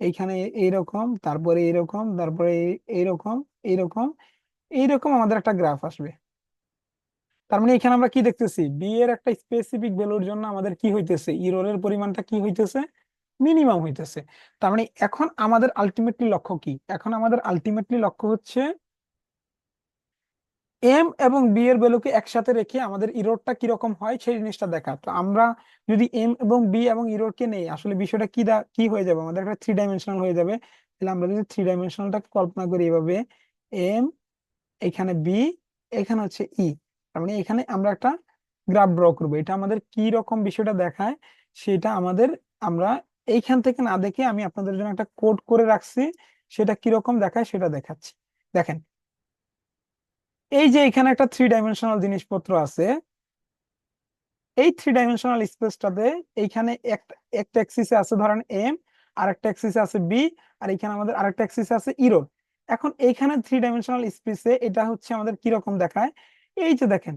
এইখানে এইরকম, তারপরে এইরকম, তারপরে এইরকম, এইরকম, এইরকম আমাদের একটা গ্রাফ আসবে। তার মানে এখানে আমরা কি দেখতেছি, বি এর একটা স্পেসিফিক ভ্যালুর জন্য আমাদের কি হইতেছে, ইররের পরিমাণটা কি হইতেছে, মিনিমাম হইতেছে। তার মানে এখন আমাদের আলটিমেটলি লক্ষ্য কি, এখন আমাদের আলটিমেটলি লক্ষ্য হচ্ছে এম এবং বি এর ভ্যালুকে একসাথে রেখে আমাদের ইররটা কিরকম হয় সেই জিনিসটা দেখা। তো আমরা যদি এম এবং বি এবং ইরর কে নেই, আসলে বিষয়টা কি হয়ে যাবে, আমাদের একটা থ্রি ডাইমেনশনাল হয়ে যাবে। তাহলে আমরা যদি থ্রি ডাইমেনশনালটাকে কল্পনা করি এভাবে, এম, এখানে বি, এখানে হচ্ছে ই, তার মানে এখানে আমরা একটা গ্রাফ ড্র করবো। এটা আমাদের কি রকম বিষয়টা দেখায় সেটা আমাদের, আমরা এইখান থেকে না দেখে আমি আপনাদের জন্য একটা কোড করে রাখছি, সেটা কিরকম দেখায় সেটা দেখাচ্ছি। দেখেন, এই যে এখানে একটা 3 ডাইমেনশনাল জিনিসপত্র আছে, এই 3 ডাইমেনশনাল স্পেসটাতে এইখানে একটা একটা অ্যাক্সিসে আছে ধরেন এম, আর একটা অ্যাক্সিসে আছে বি, আর এখানে আমাদের আরেকটা অ্যাক্সিসে আছে ইরোড। এখন এইখানে 3 ডাইমেনশনাল স্পেসে এটা হচ্ছে আমাদের কিরকম দেখায়, এই যে দেখেন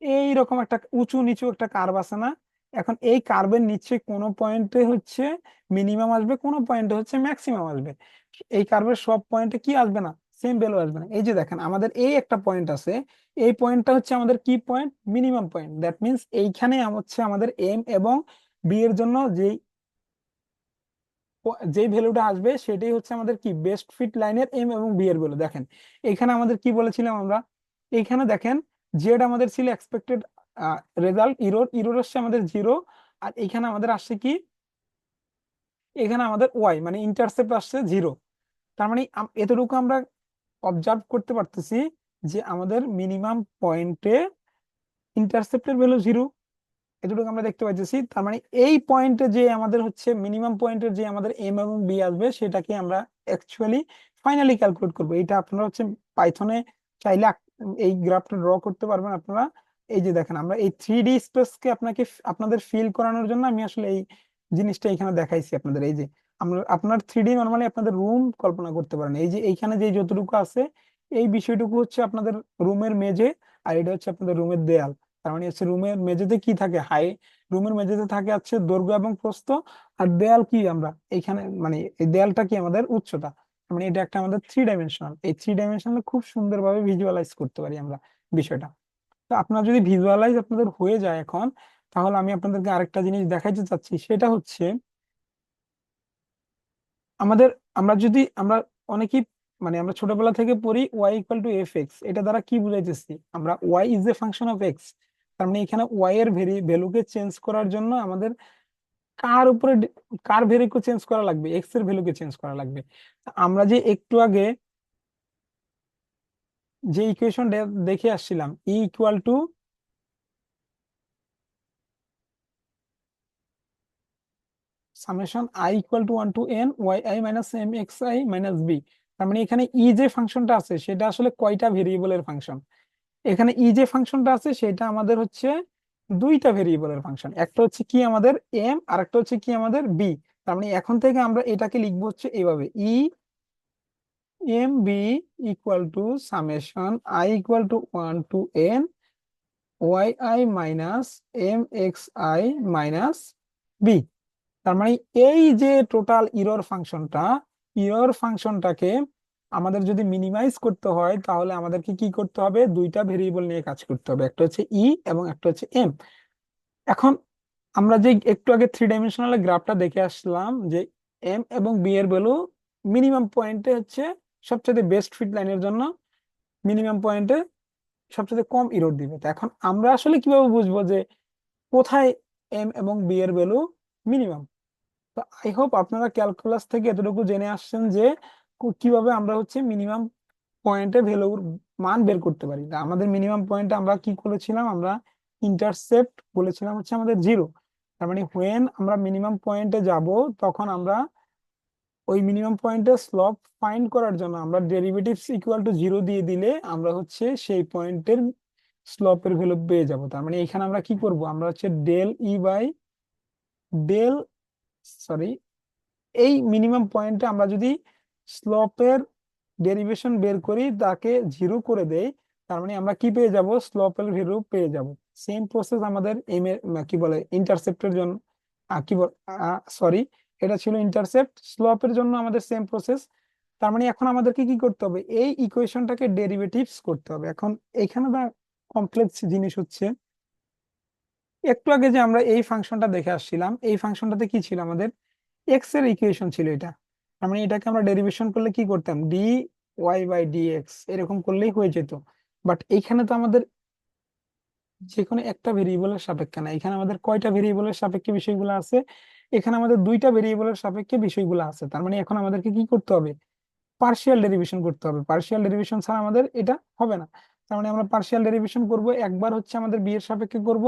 এইরকম একটা উঁচু নিচু একটা কার্ভ আছে না। এখন এই কার্ভের নিচে কোনো পয়েন্টে হচ্ছে মিনিমাম আসবে, কোনো পয়েন্টে হচ্ছে ম্যাক্সিমাম আসবে। এই কার্ভের সব পয়েন্টে কি আসবে না, সেম ভ্যালু আসবে না। এই যে দেখেন আমাদের এই একটা পয়েন্ট আছে, এই পয়েন্টটা হচ্ছে আমাদের কি point, minimum point. That means এইখানে হচ্ছে আমাদের এম এবং বি এর জন্য যেই যেই ভ্যালুটা আসবে সেটাই হচ্ছে আমাদের কি বেস্ট ফিট লাইনের এম এবং বি এর ভ্যালু। দেখেন এখানে আমাদের কি বলেছিলাম আমরা, এইখানে দেখেন জেড আমাদের ছিল এক্সপেক্টেড রেজাল্ট ইরোর, ইরোর আসছে আমাদের 0, আর এখানে আমাদের আসছে কি, এখানে আমাদের ওয়াই মানে ইন্টারসেপ্ট আসছে 0। তার মানে এতটুকু আমরা অবজার্ভ করতে পারতেছি যে আমাদের মিনিমাম পয়েন্টে ইন্টারসেপ্টের ভ্যালু 0, এতটুকু আমরা দেখতে পাইতেছি। তার মানে এই পয়েন্টে যে আমাদের হচ্ছে মিনিমাম পয়েন্টের যে আমাদের এম এবং বি আসবে সেটাকে আমরা অ্যাকচুয়ালি ফাইনালি ক্যালকুলেট করবো। এটা আপনারা হচ্ছে পাইথনে চাইলে এই গ্রাফটা ড্র করতে পারবেন আপনারা। এই যে দেখেন আমরা এই 3D স্পেসকে আপনাদের ফিল করানোর জন্য আমি আসলে এই জিনিসটা এখানে দেখাইছি আপনাদের। এই যে আমরা আপনার 3D নর্মালি আপনাদের রুম কল্পনা করতে পারেন, এই যে এইখানে যে যতটুকু আছে এই বিষয়টুকু হচ্ছে আপনাদের রুমের মেঝে, আর এটা হচ্ছে আপনাদের রুমের দেয়াল। তার মানে হচ্ছে রুমের মেঝেতে কি থাকে, রুমের মেঝেতে থাকে হচ্ছে দৈর্ঘ্য এবং প্রস্থ, আর দেয়াল কি আমরা এইখানে মানে এই দেয়ালটা কি আমাদের উচ্চতা। তার মানে এটা একটা আমাদের 3 ডাইমেনশনাল, এই 3 ডাইমেনশনাল খুব সুন্দরভাবে ভিজুয়ালাইজ করতে পারি আমরা বিষয়টা। তো আপনার যদি ভিজুয়ালাইজ আপনাদের হয়ে যায় এখন, তাহলে আমি আপনাদেরকে আরেকটা জিনিস দেখাইতে চাচ্ছি, সেটা হচ্ছে আমাদের আমরা অনেকেই মানে আমরা ছোটবেলা থেকে পড়ি Y equal to F X, এটা দ্বারা কি বুঝাইতেছি আমরা, Y is a function of X. তার মানে এখানে ওয়াই এর ভ্যালুকে চেঞ্জ করার জন্য আমাদের কার উপরে কার ভ্যালুকে চেঞ্জ করা লাগবে, এক্স এর ভ্যালুকে চেঞ্জ করা লাগবে। আমরা যে একটু আগে যে ইকুয়েশন দেখে আসছিলাম, E equal to summation I equal to 1 to n Y I minus M x I minus B. তার মানে এখানে ই যে ফাংশনটা আছে সেটা আসলে কয়টা ভেরিয়েবলের ফাংশন, এখানে ই যে ফাংশনটা আছে সেটা আমাদের হচ্ছে দুইটা ভেরিয়েবলের ফাংশন, একটা হচ্ছে কি আমাদের এম আর একটা হচ্ছে কি আমাদের বি। তার মানে এখন থেকে আমরা এটাকে লিখবো হচ্ছে এইভাবে, E M B equal to summation I equal to 1 to n Y I minus M x I minus B. তার মানে এই যে টোটাল ইরর ফাংশনটাকে আমাদের যদি মিনিমাইজ করতে হয় তাহলে আমাদেরকে কি করতে হবে, দুইটা ভেরিয়েবল নিয়ে কাজ করতে হবে, একটা হচ্ছে ই এবং একটা হচ্ছে এম। এখন আমরা যে একটু আগে 3 ডাইমেনশনাল গ্রাফটা দেখে আসলাম যে এম এবং বি এর ভ্যালু মিনিমাম পয়েন্টে হচ্ছে সবচেয়ে বেস্ট ফিট লাইনের জন্য মিনিমাম পয়েন্টে সবচেয়ে কম ইরর দিবে। তো এখন আমরা আসলে কিভাবে বুঝবো যে কোথায় এম এবং বি এর ভ্যালু মিনিমাম। তো আই হোপ আপনারা ক্যালকুলাস থেকে এতটুকু জেনে আসছেন যে কিভাবে আমরা হচ্ছে মিনিমাম পয়েন্টে ভ্যালুর মান বের করতে পারি। তা আমাদের মিনিমাম পয়েন্টে আমরা কি করেছিলাম, আমরা ইন্টারসেপ্ট বলেছিলাম হচ্ছে আমাদের 0। তার মানে হোয়েন আমরা মিনিমাম পয়েন্টে যাব তখন আমরা ওই মিনিমাম পয়েন্টে স্লোপ ফাইন্ড করার জন্য আমরা ডেরিভেটিভস ইকুয়াল টু 0 দিয়ে দিলে আমরা হচ্ছে সেই পয়েন্টের স্লোপের ভ্যালু পেয়ে যাব। তার মানে এখানে আমরা কি করব, আমরা হচ্ছে del E by del sorry এই মিনিমাম পয়েন্টে আমরা যদি স্লোপের ডেরিভেশন বের করি তাকে 0 করে দেই, তার মানে আমরা কি পেয়ে যাব, স্লোপের ভ্যালু পেয়ে যাব। সেম প্রসেস আমাদের এম এর কি বলে ইন্টারসেপ্টের জন্য কি বল সরি এটা ছিল ইন্টারসেপ্ট, স্লোপের জন্য আমাদের সেম প্রসেস। তার মানে এখন আমাদেরকে কি করতে হবে, এই ইকুয়েশনটাকে ডেরিভেটিভস করতে হবে। এখন এখানে না কমপ্লেক্স জিনিস হচ্ছে, একটু আগে যে আমরা এই ফাংশনটা দেখে আসছিলাম এই ফাংশনটাতে কি ছিল আমাদের, এক্স এর ইকুয়েশন ছিল এটা। তার মানে এটাকে আমরা ডেরিভেশন করলে কি করতাম, D Y by D X এরকম করলেই হয়ে যেত। বাট এইখানে তো আমাদের যে কোনো একটা ভেরিয়েবলের সাপেক্ষে না, এখানে আমাদের কয়টা ভেরিয়েবলের সাপেক্ষে বিষয়গুলো আছে, এখানে আমাদের দুইটা ভেরিয়েবলের সাপেক্ষে বিষয়গুলো আছে। তার মানে এখন আমাদেরকে কি করতে হবে, পার্শিয়াল ডেরিভেশন করতে হবে, পার্শিয়াল ডেরিভেশন ছাড়া আমাদের এটা হবে না। তার মানে আমরা পার্শিয়াল ডেরিভেশন করব, একবার হচ্ছে আমাদের বি এর সাপেক্ষে করব,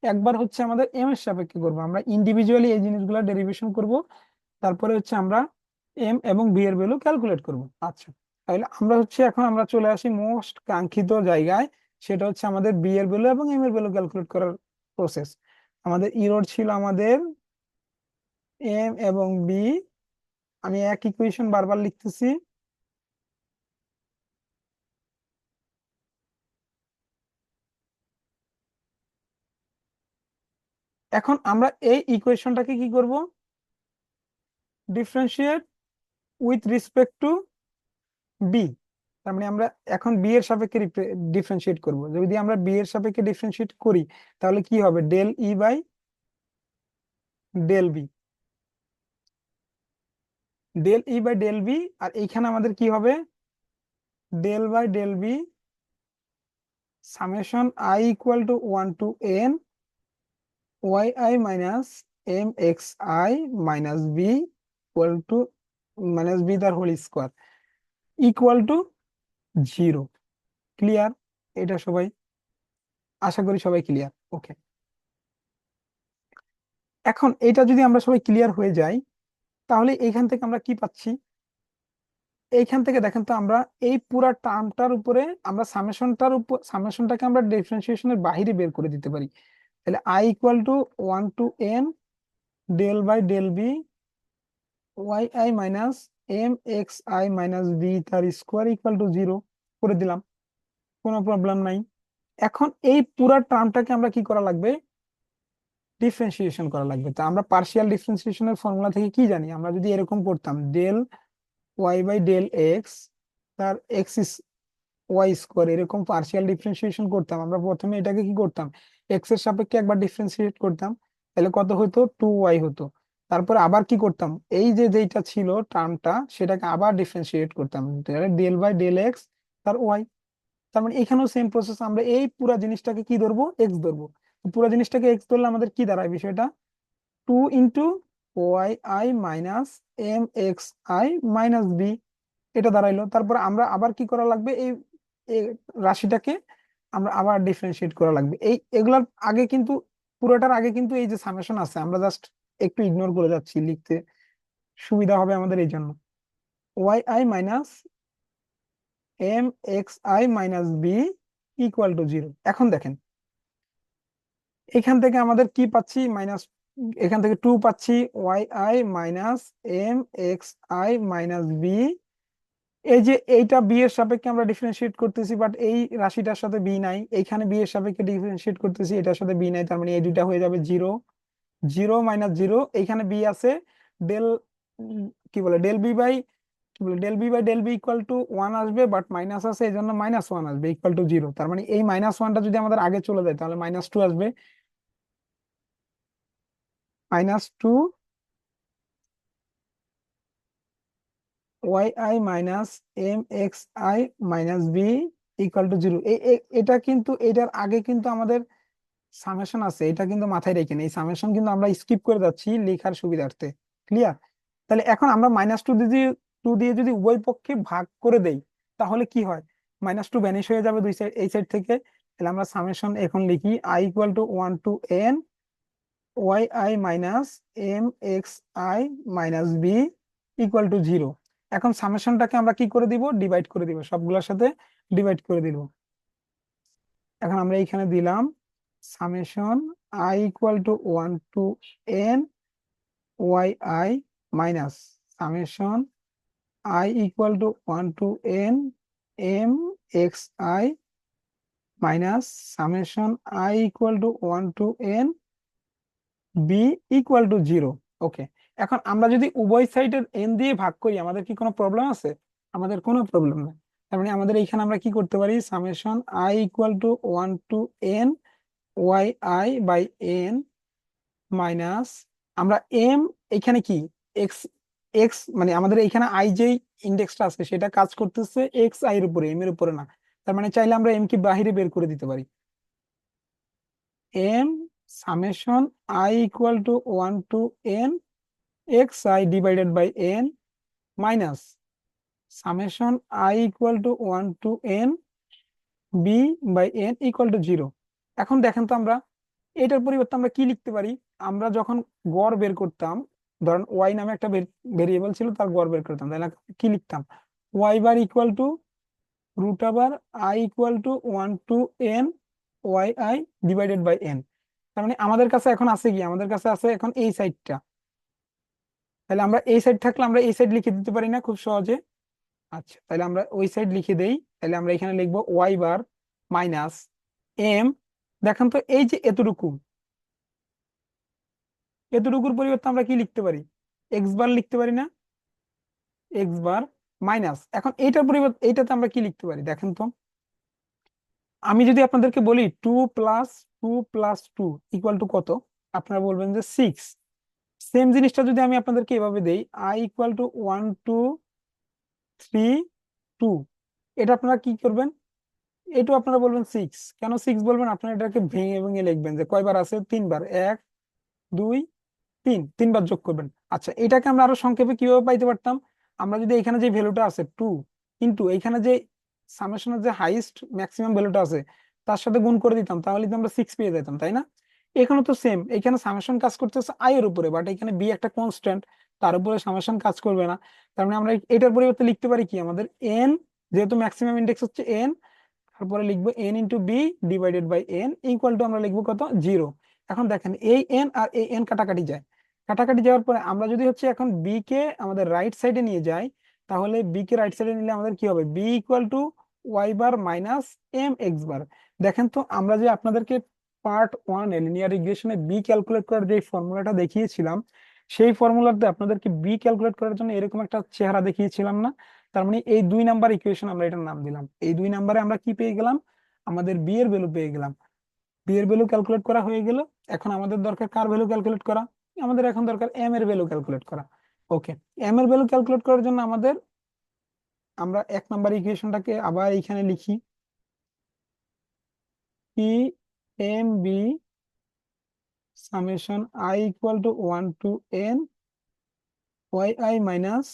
একবার হচ্ছে আমাদের এম এর সাপেক্ষে করব। আমরা ইন্ডিভিজুয়ালি এই জিনিসগুলো ডেরিভেশন করব, তারপরে হচ্ছে আমরা এম এবং বি এর ভ্যালু ক্যালকুলেট করব। আচ্ছা, তাহলে আমরা এখন আমরা চলে আসি মোস্ট কাঙ্ক্ষিত জায়গায়, সেটা হচ্ছে আমাদের বি এর ভ্যালু এবং এম এর ভ্যালু ক্যালকুলেট করার প্রসেস। আমাদের ইরোড ছিল আমাদের এম এবং বি। আমি এক ইকুয়েশন বারবার লিখতেছি। এখন আমরা এই ইকুয়েশনটাকে কি করব, differentiate with respect to B. তার মানে আমরা এখন বি এর সাপেক্ষে ডিফারেন্সিয়েট করব। যদি আমরা বি এর সাপেক্ষে ডিফারেন্সিয়েট করি তাহলে কি হবে, del E by del b, del E by del b. আর এইখানে আমাদের কি হবে, del by del b summation I equal to 1 to n Y I minus M x I minus B equal to minus B তার whole square equal to 0। Clear? এটা সবাই, আশা করি সবাই ক্লিয়ার। ওকে, এখন এটা যদি আমরা সবাই ক্লিয়ার হয়ে যাই তাহলে এইখান থেকে আমরা কি পাচ্ছি, এইখান থেকে দেখেন তো আমরা এই পুরা টার্মটার উপরে আমরা সামেশনটাকে আমরা ডিফারেন্সিয়েশনের বাইরে বের করে দিতে পারি। তাহলে I equal to 1 to n del by del B Y I minus M x I minus B তার স্কোয়ার ইকুয়াল টু 0 করে দিলাম, কোনো প্রবলেম নাই। এখন এই পুরা টার্মটাকে আমরা কি করা লাগবে, ডিফারেন্সিয়েশন করা লাগবে। তো আমরা পার্শিয়াল ডিফারেন্সিয়েশনের ফর্মুলা থেকে কি জানি, আমরা যদি এরকম করতাম del Y by del X তার এক্স ওয়াই স্কোয়ার, এরকম পার্শিয়াল ডিফারেন্সিয়েশন করতাম, আমরা প্রথমে এটাকে কি করতাম, এক্স এর সাপেক্ষে একবার ডিফারেন্সিয়েট করতাম, তাহলে কত হতো, 2y হতো। তারপরে আবার কি করতাম, এই যে যেটা ছিল টার্মটা সেটাকে আবার ডিফারেন্সিয়েট করতাম, ডেল বাই ডেল এক্স তার ওয়াই। তার মানে এখানেও সেম প্রসেস, আমরা এই পুরো জিনিসটাকে কি ধরবো, এক্স ধরবো। তো পুরো জিনিসটাকে এক্স ধরলে আমাদের কি দাঁড়ায় বিষয়টা, 2 into Y I minus M x I minus B, এটা দাঁড়াইলো। তারপর আমরা আবার কি করা লাগবে, এই এই রাশিটাকে আমরা আবার ডিফারেন্সিয়েট করা লাগবে। এগুলার আগে কিন্তু, পুরোটার আগে কিন্তু এই যে সামেশন আছে আমরা জাস্ট একটু ইগনোর করে যাচ্ছি, লিখতে সুবিধা হবে আমাদের এই জন্য। Y I minus M x I minus B equal to 0। এখন দেখেন এখান থেকে আমাদের কি পাচ্ছি, মাইনাস, এখান থেকে 2 পাচ্ছি, Y I minus M x I minus B. এই যে এইটা বি এর সাপেক্ষে আমরা ডিফারেন্সিয়েট করতেছি, বাট এই রাশিটার সাথে বি নাই, এইখানে বি এর সাপেক্ষে ডিফারেন্সিয়েট করতেছি, এটার সাথে বি নাই, তার মানে এই দুইটা হয়ে যাবে 0। 0 - 0, এইখানে বি আছে, ডেল কি বলে ডেল বি বাই, কি বলে del B by del B equal to 1 আসবে, বাট মাইনাস আছে এই জন্য -1 আসবে ইকুয়াল টু 0। তার মানে এই -1টা যদি আমাদের আগে চলে যায় তাহলে -2 আসবে, -2 Y I minus M x I minus B equal to 0। এটা কিন্তু এটার আগে কিন্তু আমাদের সামেশন আছে, এটা কিন্তু মাথায় রেখে নেই, এই সামেশন কিন্তু আমরা স্কিপ করে যাচ্ছি লেখার সুবিধার্থে। ক্লিয়ার? তাহলে এখন আমরা -2 দিয়ে যদি উভয় পক্ষে ভাগ করে দেই তাহলে কি হয়, -2 ভ্যানিশ হয়ে যাবে দুই সাইড, এই সাইড থেকে। তাহলে আমরা সামেশন এখন লিখি I equal to 1 to n Y I minus M x I minus B equal to 0। এখন সামেশনটাকে আমরা কি করে দিব, ডিভাইড করে দিব, সবগুলোর সাথে ডিভাইড করে দিব। এখন আমরা এইখানে দিলাম summation I equal to 1 to n Y I minus summation I equal to 1 to n M x I minus summation I equal to 1 to n B equal to 0। Okay, এখন আমরা যদি উভয় সাইডের এন দিয়ে ভাগ করি আমাদের কি কোনো প্রবলেম আছে, আমাদের কোনো প্রবলেম নেই। তার মানে আমাদের এইখানে আমরা কি করতে পারি, summation I equal to 1 to n Y I by N minus, আমরা এম এখানে কি এক্স, এক্স মানে আমাদের এখানে আই যেই ইন্ডেক্সটা আছে সেটা কাজ করতেছে এক্স আই এর উপরে, এম এর উপরে না। তার মানে চাইলে আমরা এম কি বাহিরে বের করে দিতে পারি, M summation I equal to 1 to n x I divided by N minus summation I equal to 1 to n B by N equal to 0। এখন দেখেন তো আমরা এটার পরিবর্তে আমরা কি লিখতে পারি, আমরা যখন গড় বের করতাম ধরেন ওয়াই নামে একটা ভেরিয়েবল ছিল, তার গড় বের করতাম, তাহলে কি লিখতাম? Y bar equal to root আবার i equal to 1 to n Y i divided by n. তার মানে আমাদের কাছে এখন আছে কি, আমাদের কাছে আছে এখন এই সাইডটা। তাহলে আমরা এই সাইড থাকলে আমরা এই সাইড লিখে দিতে পারি না খুব সহজে? আচ্ছা, তাহলে আমরা ওই সাইড লিখে দেই। তাহলে আমরা এখানে লিখবো ওয়াই বার মাইনাস এম, দেখেন তো এই যে এতটুকু, এতটুকুর পরিবর্তে আমরা কি লিখতে পারি? এক্স বার লিখতে পারি না? এক্স বার মাইনাস, এখন এইটার পরিবর্তে এইটাতে আমরা কি লিখতে পারি দেখেন তো? আমি যদি আপনাদেরকে বলি 2 + 2 + 2 ইকুয়াল টু কত, আপনারা বলবেন যে 6। সেম জিনিসটা যদি আমি আপনাদেরকে এভাবে দেই, আই ইকুয়াল টু 1 2 3 2, এটা আপনারা কি করবেন? এটা আপনারা বলবেন 6। কেন 6 বলবেন? আপনারা এটাকে ভেঙে ভেঙে লিখবেন যে কয়বার আছে, 3 বার, 1 2 3, 3 বার যোগ করবেন। আচ্ছা, এটাকে আমরা আরো সংক্ষেপে কিভাবে পাইতে পারতাম? আমরা যদি এখানে যে ভ্যালুটা আছে 2, কিন্তু এখানে যে সামেশনের যে হাইয়েস্ট ম্যাক্সিমাম ভ্যালুটা আছে তার সাথে গুণ করে দিতাম, তাহলে তো আমরা 6 পেয়ে যেতাম, তাই না? এখানে তো সেম, এখানে সামেশন কাজ করতেছে আই এর উপরে, বাট এখানে বি একটা কনস্ট্যান্ট, তার উপরে সামেশন কাজ করবে না। তার মানে আমরা এটার পরিবর্তে লিখতে পারি কি, আমাদের এন, যেহেতু ম্যাক্সিমাম ইন্ডেক্স হচ্ছে এন, তারপরে লিখবো N into B divided by N equal to আমরা লিখবো কত, 0। এখন দেখেন এই এন আর এই এন কাটাকাটি যায়, কাটাকাটি যাওয়ার পরে আমরা যদি হচ্ছে এখন বি কে আমাদের রাইট সাইডে নিয়ে যাই, তাহলে বি কে রাইট সাইডে নিলে আমাদের কি হবে? B equal to y bar minus M x bar. দেখেন তো, আমরা যে আপনাদেরকে পার্ট 1 এ লিনিয়ার রিগ্রেশনে বি ক্যালকুলেট করার যে ফর্মুলাটা দেখিয়েছিলাম, সেই ফর্মুলাতে আপনাদেরকে বি ক্যালকুলেট করার জন্য এরকম একটা চেহারা দেখিয়েছিলাম না? তার মানে এই 2 নাম্বার ইকুয়েশন আমরা এটার নাম দিলাম। এই 2 নাম্বারে আমরা কি পেয়ে গেলাম? আমাদের বি এর ভ্যালু পেয়ে গেলাম। বি এর ভ্যালু ক্যালকুলেট করা হয়ে গেল। এখন আমাদের দরকার কার ভ্যালু ক্যালকুলেট করা? আমাদের এখন দরকার এম এর ভ্যালু ক্যালকুলেট করা। ওকে, এম এর ভ্যালু ক্যালকুলেট করার জন্য আমাদের, আমরা 1 নাম্বার ইকুয়েশনটাকে আবার এখানে লিখি, p m b summation I equal to 1 to n Y I minus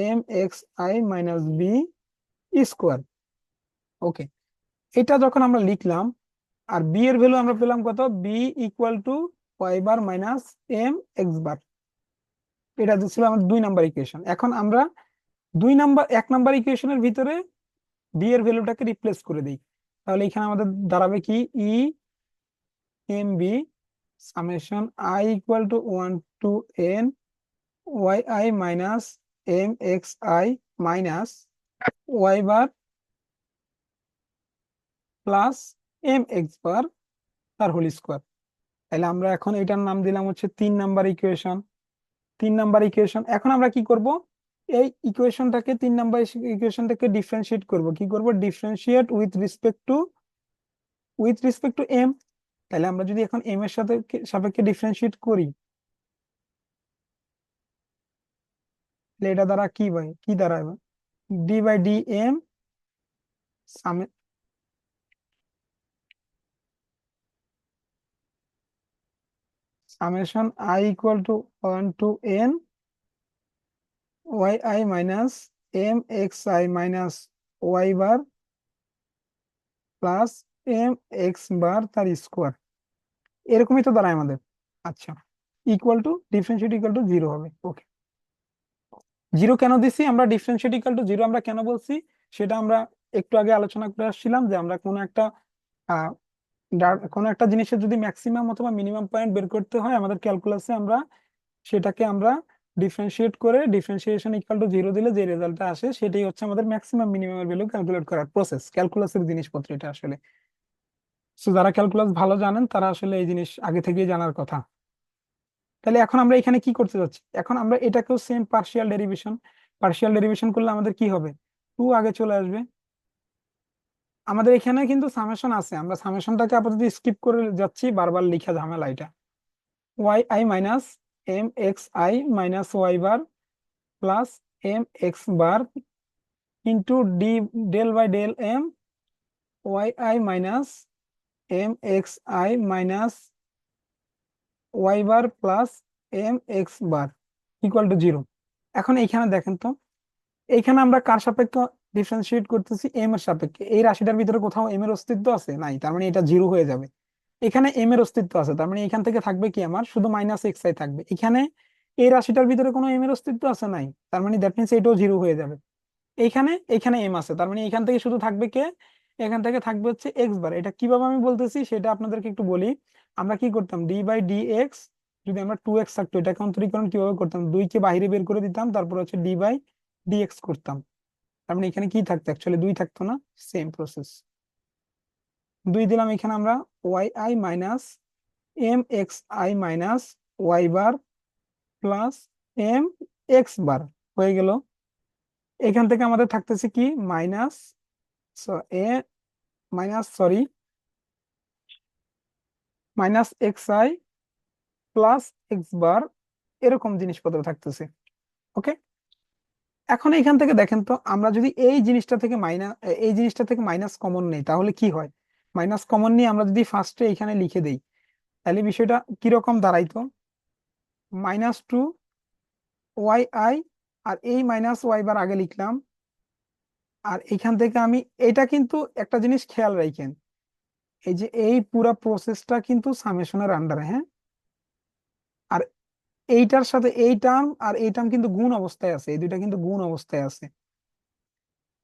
M x I minus b square. Okay, এটা যখন আমরা লিখলাম, আর বি এর ভ্যালু আমরা পেলাম কত? B equal to y bar minus M x bar. এটা ছিল আমাদের 2 নাম্বার ইকুয়েশন। এখন আমরা 1 নাম্বার ইকুয়েশনের ভিতরে বি এর ভ্যালুটাকে রিপ্লেস করে দিই। তাহলে এখানে আমাদের দাঁড়াবে কি, e M b summation I equal to 1 to n Y I minus M x I minus Y bar plus M x bar তার হোল স্কোয়ার। তাহলে আমরা এখন এটার নাম দিলাম হচ্ছে 3 নাম্বার ইকুয়েশন। 3 নাম্বার ইকুয়েশন, এখন আমরা কি করব? এই ইকুয়েশনটাকে 3 নাম্বার ইকুয়েশনটাকে ডিফারেন্সিয়েট করব। কি করব? Differentiate with respect to M. তাহলে আমরা যদি এখন এম এর সাথে সাপেক্ষে ডিফারেন্সিয়েট করি, তাহলে এটা দ্বারা কি ভাই, কি দাঁড়ায়? D by d m summation I equal to 1 to n Y I minus M x I minus Y bar plus M x bar তার স্কোয়ার। এরকমই তো দাঁড়ায় আমাদের। আচ্ছা, equal to differentiate equal to 0 হবে। ওকে, 0 কেন দিছি আমরা? ডিফারেন্সিয়েট ইকুয়াল টু 0 আমরা কেন বলছি সেটা আমরা একটু আগে আলোচনা করে আসছিলাম, যে আমরা আহ কোনো একটা জিনিসের যদি ম্যাক্সিমাম অথবা মিনিমাম পয়েন্ট বের করতে হয় আমাদের ক্যালকুলাসে, আমরা সেটাকে আমরা ডিফারেন্সিয়েট করে ডিফারেন্সিয়েশন ইকুয়াল টু 0 দিলে যে রেজাল্টটা আসে সেটাই হচ্ছে আমাদের ম্যাক্সিমাম মিনিমামের ভ্যালু ক্যালকুলেট করার প্রসেস। ক্যালকুলাসের জিনিসপত্র এটা আসলে। সো যারা ক্যালকুলাস ভালো জানেন তারা আসলে এই জিনিস আগে থেকেই জানার কথা। তাহলে এখন আমরা এখানে কি করতে যাচ্ছি? এখন আমরা এটাকেও same partial derivation, partial derivation করলে আমাদের কি হবে? 2 আগে চলে আসবে। আমাদের এখানে কিন্তু সামেশন আছে, আমরা সামেশনটাকে আপাতত স্কিপ করে যাচ্ছি, বারবার লিখা ঝামেলা এটা। Y I minus M x I minus Y bar plus M x bar into D del by del M Y I minus M x I minus Y bar plus M x bar equal to 0। এখন এইখানে দেখেন তো, এইখানে আমরা কার সাপেক্ষে differentiate করতেছি? M এর সাপেক্ষে। এই রাশিটার ভিতরে কোথাও এম এর অস্তিত্ব আছে? নাই, তার মানে এটা 0 হয়ে যাবে। এখানে এম এর অস্তিত্ব আছে, তার মানে এখান থেকে থাকবে কি, আমার শুধু মাইনাস এক্স আই থাকবে। এখানে এই রাশিটার ভিতরে কোনো এম এর অস্তিত্ব আছে? নাই। তার মানে দ্যাট মিনস এটাও জিরো হয়ে যাবে। এইখানে এখানে এম আছে, তার মানে এখান থেকে শুধু থাকবে কে? এখান থেকে থাকবে হচ্ছে এক্স বার। এটা কিভাবে আমি বলতেছি সেটা আপনাদেরকে একটু বলি। আমরা কি করতাম, ডি বাই ডি এক্স, যদি আমরা 2x থাকতো এটাকে অন্তরীকরণ কিভাবে করতাম, 2 কে বাইরে বের করে দিতাম, তারপর হচ্ছে ডি বাই ডি এক্স করতাম। তার মানে এখানে কি থাকতো, অ্যাকচুয়ালি 2 থাকতো না, সেম প্রসেস। 2 দিলাম, এখানে আমরা y I minus M x I minus Y bar plus M x bar হয়ে গেল। এখান থেকে আমাদের থাকতেছে কি, minus a minus sorry minus x I plus x bar, এরকম জিনিসপত্র থাকতেছে। ওকে, এখন এখান থেকে দেখেন তো, আমরা যদি এই জিনিসটা থেকে মাইনাস কমন নেই তাহলে কি হয়? মাইনাস কমন নিয়ে আমরা যদি ফার্স্টে এখানে লিখে দেই, তাহলে বিষয়টা কিরকম দাঁড়াইতো, -2 ওয়াই আই, আর এই মাইনাস ওয়াই বার আগে লিখলাম। আর এখান থেকে আমি, এটা কিন্তু একটা জিনিস খেয়াল রাখেন, এই যে এই পুরা প্রসেসটা কিন্তু সামেশনের আন্ডারে, হ্যাঁ। আর এইটার সাথে এই টার্ম আর এই টার্ম কিন্তু গুণ অবস্থায় আছে, এই দুইটা কিন্তু গুণ অবস্থায় আছে।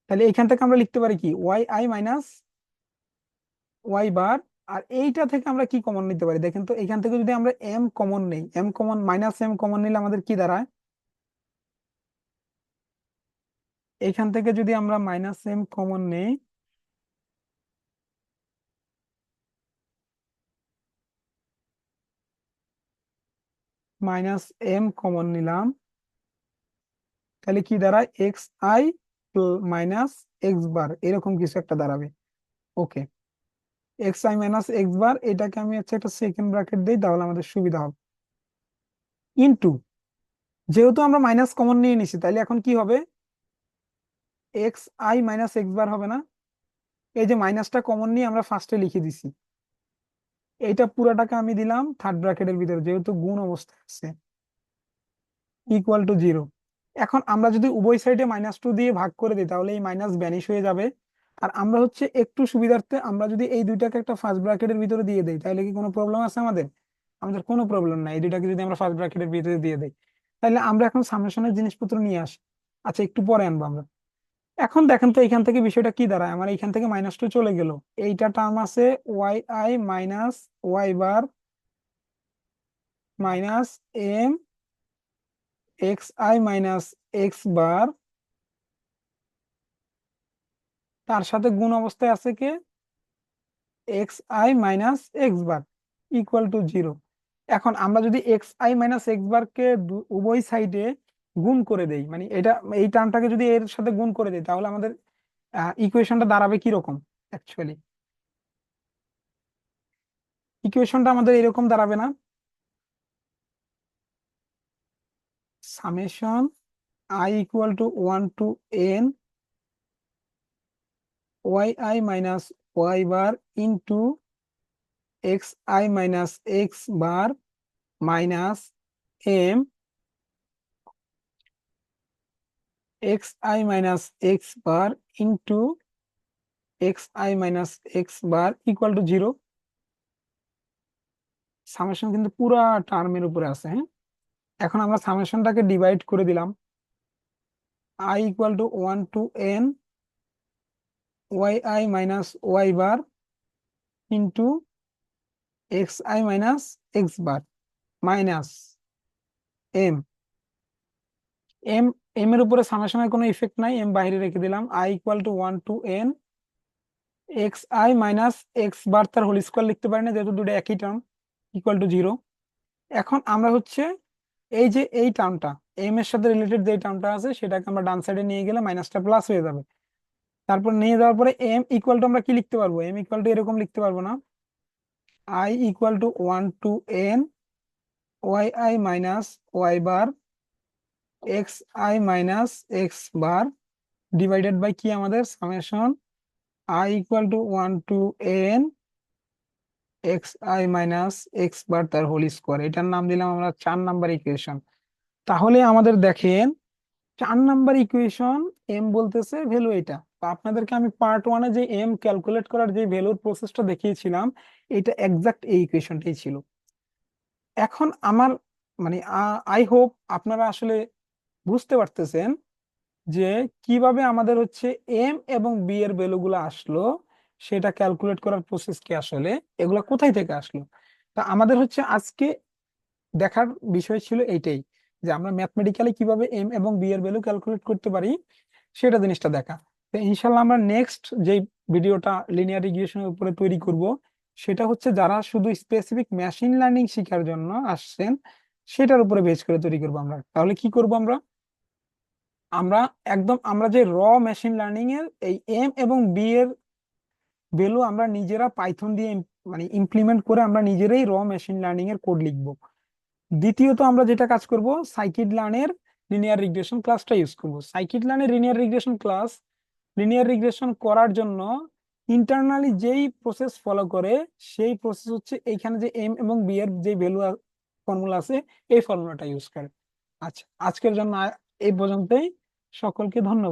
তাহলে এখান থেকে আমরা লিখতে পারি কি, Y I minus y bar. আর এইটা থেকে আমরা কি কমন নিতে পারি দেখেন তো, এখান থেকে যদি আমরা এম কমন নেই, M common, minus M common নিলে আমাদের কি দাঁড়ায়, এখান থেকে যদি আমরা মাইনাস এম কমন নেই, মাইনাস এম কমন নিলাম, তাহলে কি দাঁড়ায়, X I minus x bar, এরকম কিছু একটা দাঁড়াবে। Okay, X I minus x bar, এটাকে আমি হচ্ছে একটা সেকেন্ড ব্র্যাকেট দিই, তাহলে আমাদের সুবিধা হবে। ইনটু, যেহেতু আমরা মাইনাস কমন নিয়ে নিছি, তাহলে এখন কি হবে, x I minus x bar হবে না? এই যে মাইনাসটা কমন নিয়ে আমরা ফার্স্টে লিখে দিছি, এইটা পুরাটাকে আমি দিলাম থার্ড ব্র্যাকেটের ভিতরে, যেহেতু গুণ অবস্থায় আছে, ইকুয়াল টু 0। এখন আমরা যদি উভয় সাইডে -2 দিয়ে ভাগ করে দিই, তাহলে এই মাইনাস ভ্যানিশ হয়ে যাবে। আর আমরা হচ্ছে একটু সুবিধার্থে, আমরা যদি এই দুইটাকে একটা ফার্স্ট ব্র্যাকেটের ভিতরে দিয়ে দেই, তাহলে কি কোনো প্রবলেম আছে আমাদের? আমাদের কোনো প্রবলেম নাই, এই দুইটাকে যদি আমরা ফার্স্ট ব্র্যাকেটের ভিতরে দিয়ে দেই। তাহলে আমরা এখন সামেশনের জিনিসপত্র নিয়ে আসি, আচ্ছা একটু পরে আনবো আমরা। এখন দেখেন তো এখান থেকে বিষয়টা কি দাঁড়ায়, আমার এখান থেকে -2 চলে গেল, এইটা টার্ম আছে y I minus Y bar minus M x I minus x bar, তার সাথে গুণ অবস্থায় আছে কে, x I minus x bar, equal to 0। এখন আমরা যদি x I minus x bar কে উভয় সাইডে গুণ করে দেই, মানে এটা, এই টার্মটাকে যদি এর সাথে গুণ করে দেই, তাহলে আমাদের ইকুয়েশনটা দাঁড়াবে কি রকম, অ্যাকচুয়ালি ইকুয়েশনটা আমাদের এরকম দাঁড়াবে না, summation I equal to 1 to n Y I minus Y bar into X I minus x bar minus M x I minus x bar into X I minus x bar equal to 0। Summation কিন্তু পুরা টার্মের উপরে আছে, হ্যাঁ। এখন আমরা সামেশনটাকে divide করে দিলাম, I equal to 1 to n Y I minus Y bar into X I minus x bar minus M M M এর উপরে সামেশনের কোনো ইফেক্ট নাই, এম বাইরে রেখে দিলাম, I equal to 1 to n x I minus x bar, তার whole square লিখতে পারি না যেহেতু দুটো একই টার্ম, ইকুয়াল টু 0। এখন আমরা হচ্ছে এই যে এই টার্মটা, এম এর সাথে রিলেটেড যে টার্মটা আছে সেটাকে আমরা ডান সাইডে নিয়ে গেলে মাইনাসটা প্লাস হয়ে যাবে। তারপর নিয়ে যাওয়ার পরে এম ইকুয়াল টু আমরা কি লিখতে পারবো, এম ইকুয়াল টু এরকম লিখতে পারবো না, i equal to 1 to n Y I minus Y bar x I minus x bar divided by কি আমাদের summation I equal to 1 to n x I minus x bar তার whole square, এটার নাম দিলাম আমরা 4 নাম্বার ইকুয়েশন। তাহলে আমাদের দেখেন 4 নাম্বার ইকুয়েশন, এম বলতেছে ভ্যালু এটা। তো আপনাদেরকে আমি পার্ট ওয়ানে যে এম ক্যালকুলেট করার যে ভ্যালুর প্রসেসটা দেখিয়েছিলাম, এটা এক্সাক্ট এই ইকুয়েশনটাই ছিল। এখন আমার মানে আই হোপ আপনারা আসলে বুঝতে পারতেছেন যে কিভাবে আমাদের হচ্ছে এম এবং বি এর ভ্যালুগুলো আসলো, সেটা ক্যালকুলেট করার প্রসেস কি আসলে, এগুলা কোথায় থেকে আসলো। তা আমাদের হচ্ছে আজকে দেখার বিষয় ছিল এইটাই, যে আমরা ম্যাথমেটিক্যালি কিভাবে এম এবং বি এর ভ্যালু ক্যালকুলেট করতে পারি, সেটা জিনিসটা দেখা। তো ইনশাল্লাহ আমরা নেক্সট যে ভিডিওটা লিনিয়ার রিগ্রেশনের উপরে তৈরি করব, সেটা হচ্ছে যারা শুধু স্পেসিফিক মেশিন লার্নিং শেখার জন্য আসছেন সেটার উপরে বেস করে তৈরি করব আমরা। তাহলে কি করব আমরা, আমরা একদম আমরা যে মেশিন লার্নিং এর এই এম এবং বি এর ভ্যালু আমরা নিজেরা পাইথন দিয়ে মানে ইমপ্লিমেন্ট করে আমরা নিজেরাই মেশিন লার্নিং এর কোড লিখব। দ্বিতীয়ত আমরা যেটা কাজ করব, সাইকিড লার্নের লিনিয়ার রিগ্রেশন ক্লাসটা ইউজ করব। সাইকিড লার্নের linear regression class linear regression করার জন্য ইন্টারনালি যেই প্রসেস ফলো করে, সেই প্রসেস হচ্ছে এইখানে যে এম এবং বি এর যে ভ্যালু ফর্মুলা আছে, এই ফর্মুলাটা ইউজ করে। আচ্ছা, আজকের জন্য এই পর্যন্তই। সকলকে ধন্যবাদ।